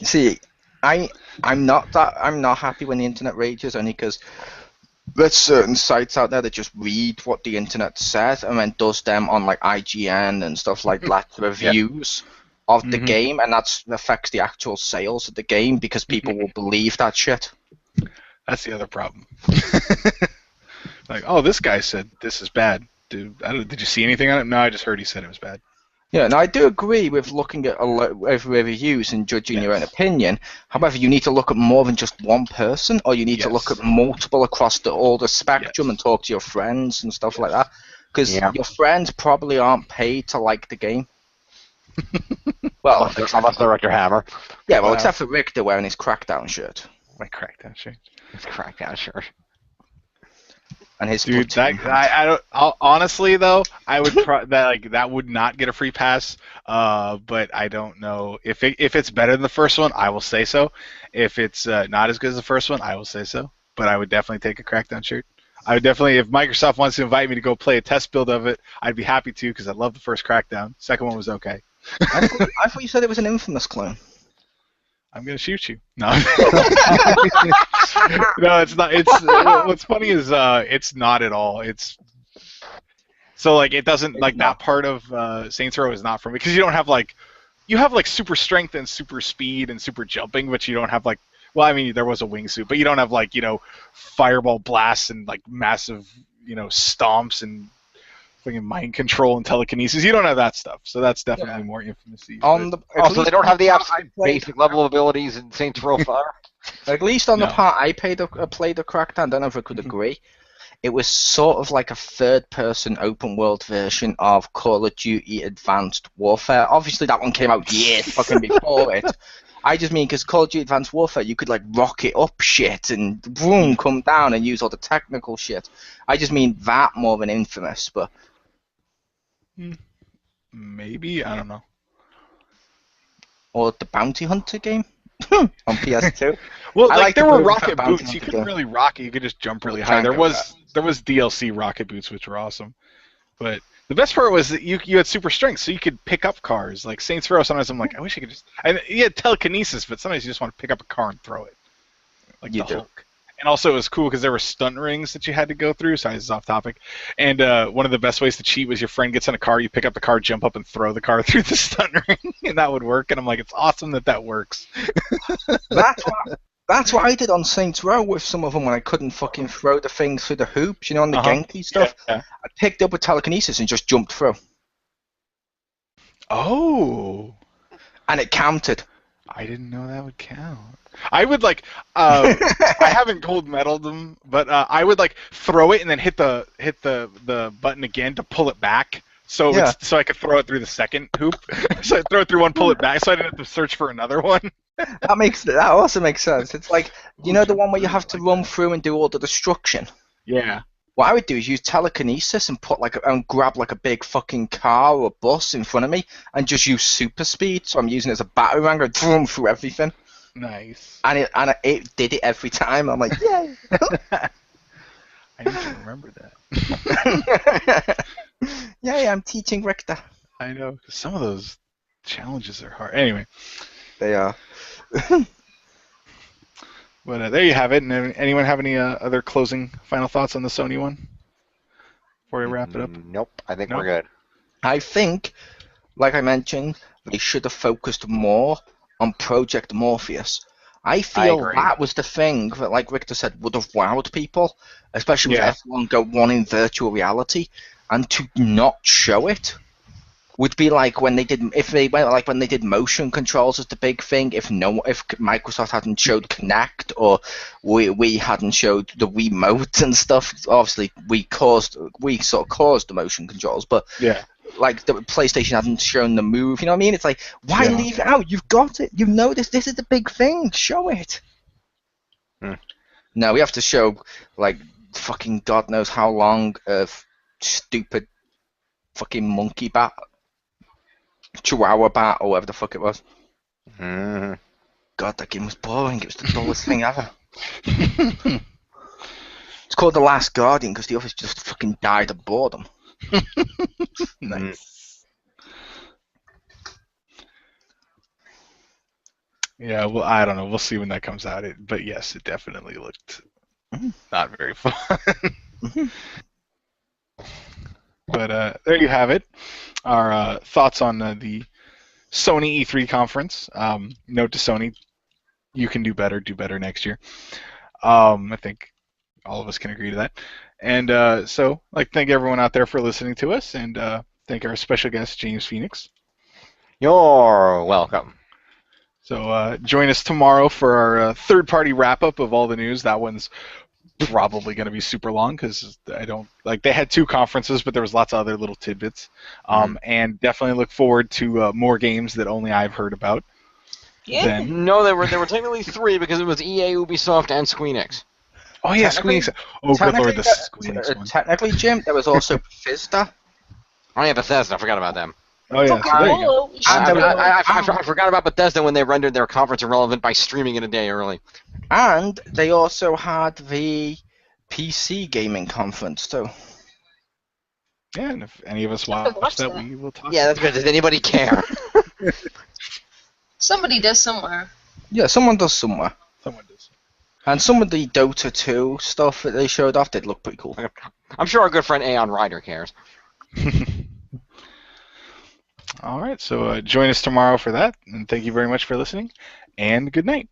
See, I'm not happy when the internet rages, only because there's certain sites out there that just read what the internet says and then does them on IGN and stuff like that, reviews of the game, and that affects the actual sales of the game because people will believe that shit. That's the other problem. Oh, this guy said this is bad. Dude, did you see anything on it? No, I just heard he said it was bad. Yeah, and I do agree with looking at reviews and judging your own opinion. However, you need to look at more than just one person, or you need to look at multiple across all the spectrum and talk to your friends and stuff like that. Because your friends probably aren't paid to like the game. Well, unless they're Richter Hammer. Yeah, well, except for Richter wearing his Crackdown shirt. My Crackdown shirt. His Crackdown shirt. And his dude, I don't. Honestly, though, I would that would not get a free pass. But I don't know if it's better than the first one. I will say so. If it's not as good as the first one, I will say so. But I would definitely take a Crackdown shirt. I would definitely, if Microsoft wants to invite me to go play a test build of it, I'd be happy to because I love the first Crackdown. Second one was okay. I thought you said it was an Infamous clone. I'm gonna shoot you. No, no, it's not. It's what's funny is it's not at all. It's so like it doesn't like that part of Saints Row is not for me because you don't have like you have like super strength and super speed and super jumping, but you don't have like I mean there was a wingsuit, but you don't have like fireball blasts and like massive stomps and fucking mind control and telekinesis. You don't have that stuff, so that's definitely more Infamous. Also, they don't have the absolute basic level of abilities in Saints Row 5. At least on the part I played the Crackdown, I don't know if I could agree. It was sort of like a third-person open-world version of Call of Duty Advanced Warfare. Obviously, that one came out years fucking before it. I just mean because Call of Duty Advanced Warfare, you could like rocket up shit and boom, come down and use all the technical shit. I just mean that more than Infamous, but. Maybe, I don't know. Or the Bounty Hunter game on PS2. Well, like there were rocket boots. You couldn't really rocket. You could just jump really high. There was DLC rocket boots, which were awesome. But the best part was that you had super strength, so you could pick up cars. Like Saints Row, sometimes I'm like, I wish I could just. You had telekinesis, but sometimes you just want to pick up a car and throw it, like the Hulk. And also it was cool because there were stunt rings that you had to go through. Sorry, this is off topic. And one of the best ways to cheat was your friend gets in a car, you pick up the car, jump up, and throw the car through the stunt ring, and that would work. And I'm like, it's awesome that works. That's what I did on Saints Row with some of them when I couldn't fucking throw the things through the hoops, on the Genki stuff. Yeah. I picked up a telekinesis and just jumped through. Oh. And it counted. I didn't know that would count. I would I haven't gold medaled them, but I would throw it and then hit the button again to pull it back, so I could throw it through the second hoop. So I throw it through one, pull it back, so I didn't have to search for another one. That also makes sense. It's like the one where you have to run through and do all the destruction. Yeah. What I would do is use telekinesis and grab a big fucking car or bus in front of me and just use super speed. So I'm using it as a battering ram, going through everything. Nice. And it did it every time. I'm like, yay! I need to remember that. Yay! I'm teaching Richter. I know. Some of those challenges are hard. Anyway. They are. But there you have it. And anyone have any other closing final thoughts on the Sony one before we wrap it up? Nope. I think we're good. I think, like I mentioned, they should have focused more on Project Morpheus. I feel that was the thing that, like Richter said, would have wowed people, especially with everyone wanting virtual reality, and to not show it would be like when they did motion controls as the big thing. If Microsoft hadn't showed Kinect or we hadn't showed the Wiimote and stuff. Obviously, we sort of caused the motion controls, but like the PlayStation hadn't shown the Move. You know what I mean? It's like, why leave it out? You've got it. You know this. This is the big thing. Show it. No, we have to show fucking God knows how long of stupid fucking monkey bat. Chihuahua bat or whatever the fuck it was. God, that game was boring. It was the dullest thing ever. It's called The Last Guardian because the others just fucking died of boredom. Nice. Yeah, well, I don't know. We'll see when that comes out. But yes, it definitely looked not very fun. But there you have it. Our thoughts on the Sony E3 conference. Note to Sony, you can do better next year. I think all of us can agree to that. And so, thank everyone out there for listening to us, and thank our special guest, James Phoenix. You're welcome. So join us tomorrow for our third-party wrap-up of all the news. That one's probably going to be super long because I don't they had 2 conferences, but there was lots of other little tidbits. And definitely look forward to more games that only I've heard about. Yeah. No, there were technically 3 because it was EA, Ubisoft, and Squeenix. Oh yeah, Squeenix. Oh good lord, the Squeenix one. Technically, Jim, there was also Bethesda. Oh yeah, Bethesda. I forgot about them. Oh yeah, so there you go. I forgot about Bethesda when they rendered their conference irrelevant by streaming it a day early. And they also had the PC gaming conference too. Yeah, and if any of us watch that, we will talk. Yeah, that's good. Does anybody care? Somebody does somewhere. Yeah, someone does somewhere. Someone does. And some of the Dota 2 stuff that they showed off did look pretty cool. I'm sure our good friend Aeon Ryder cares. All right, so join us tomorrow for that, and thank you very much for listening, and good night.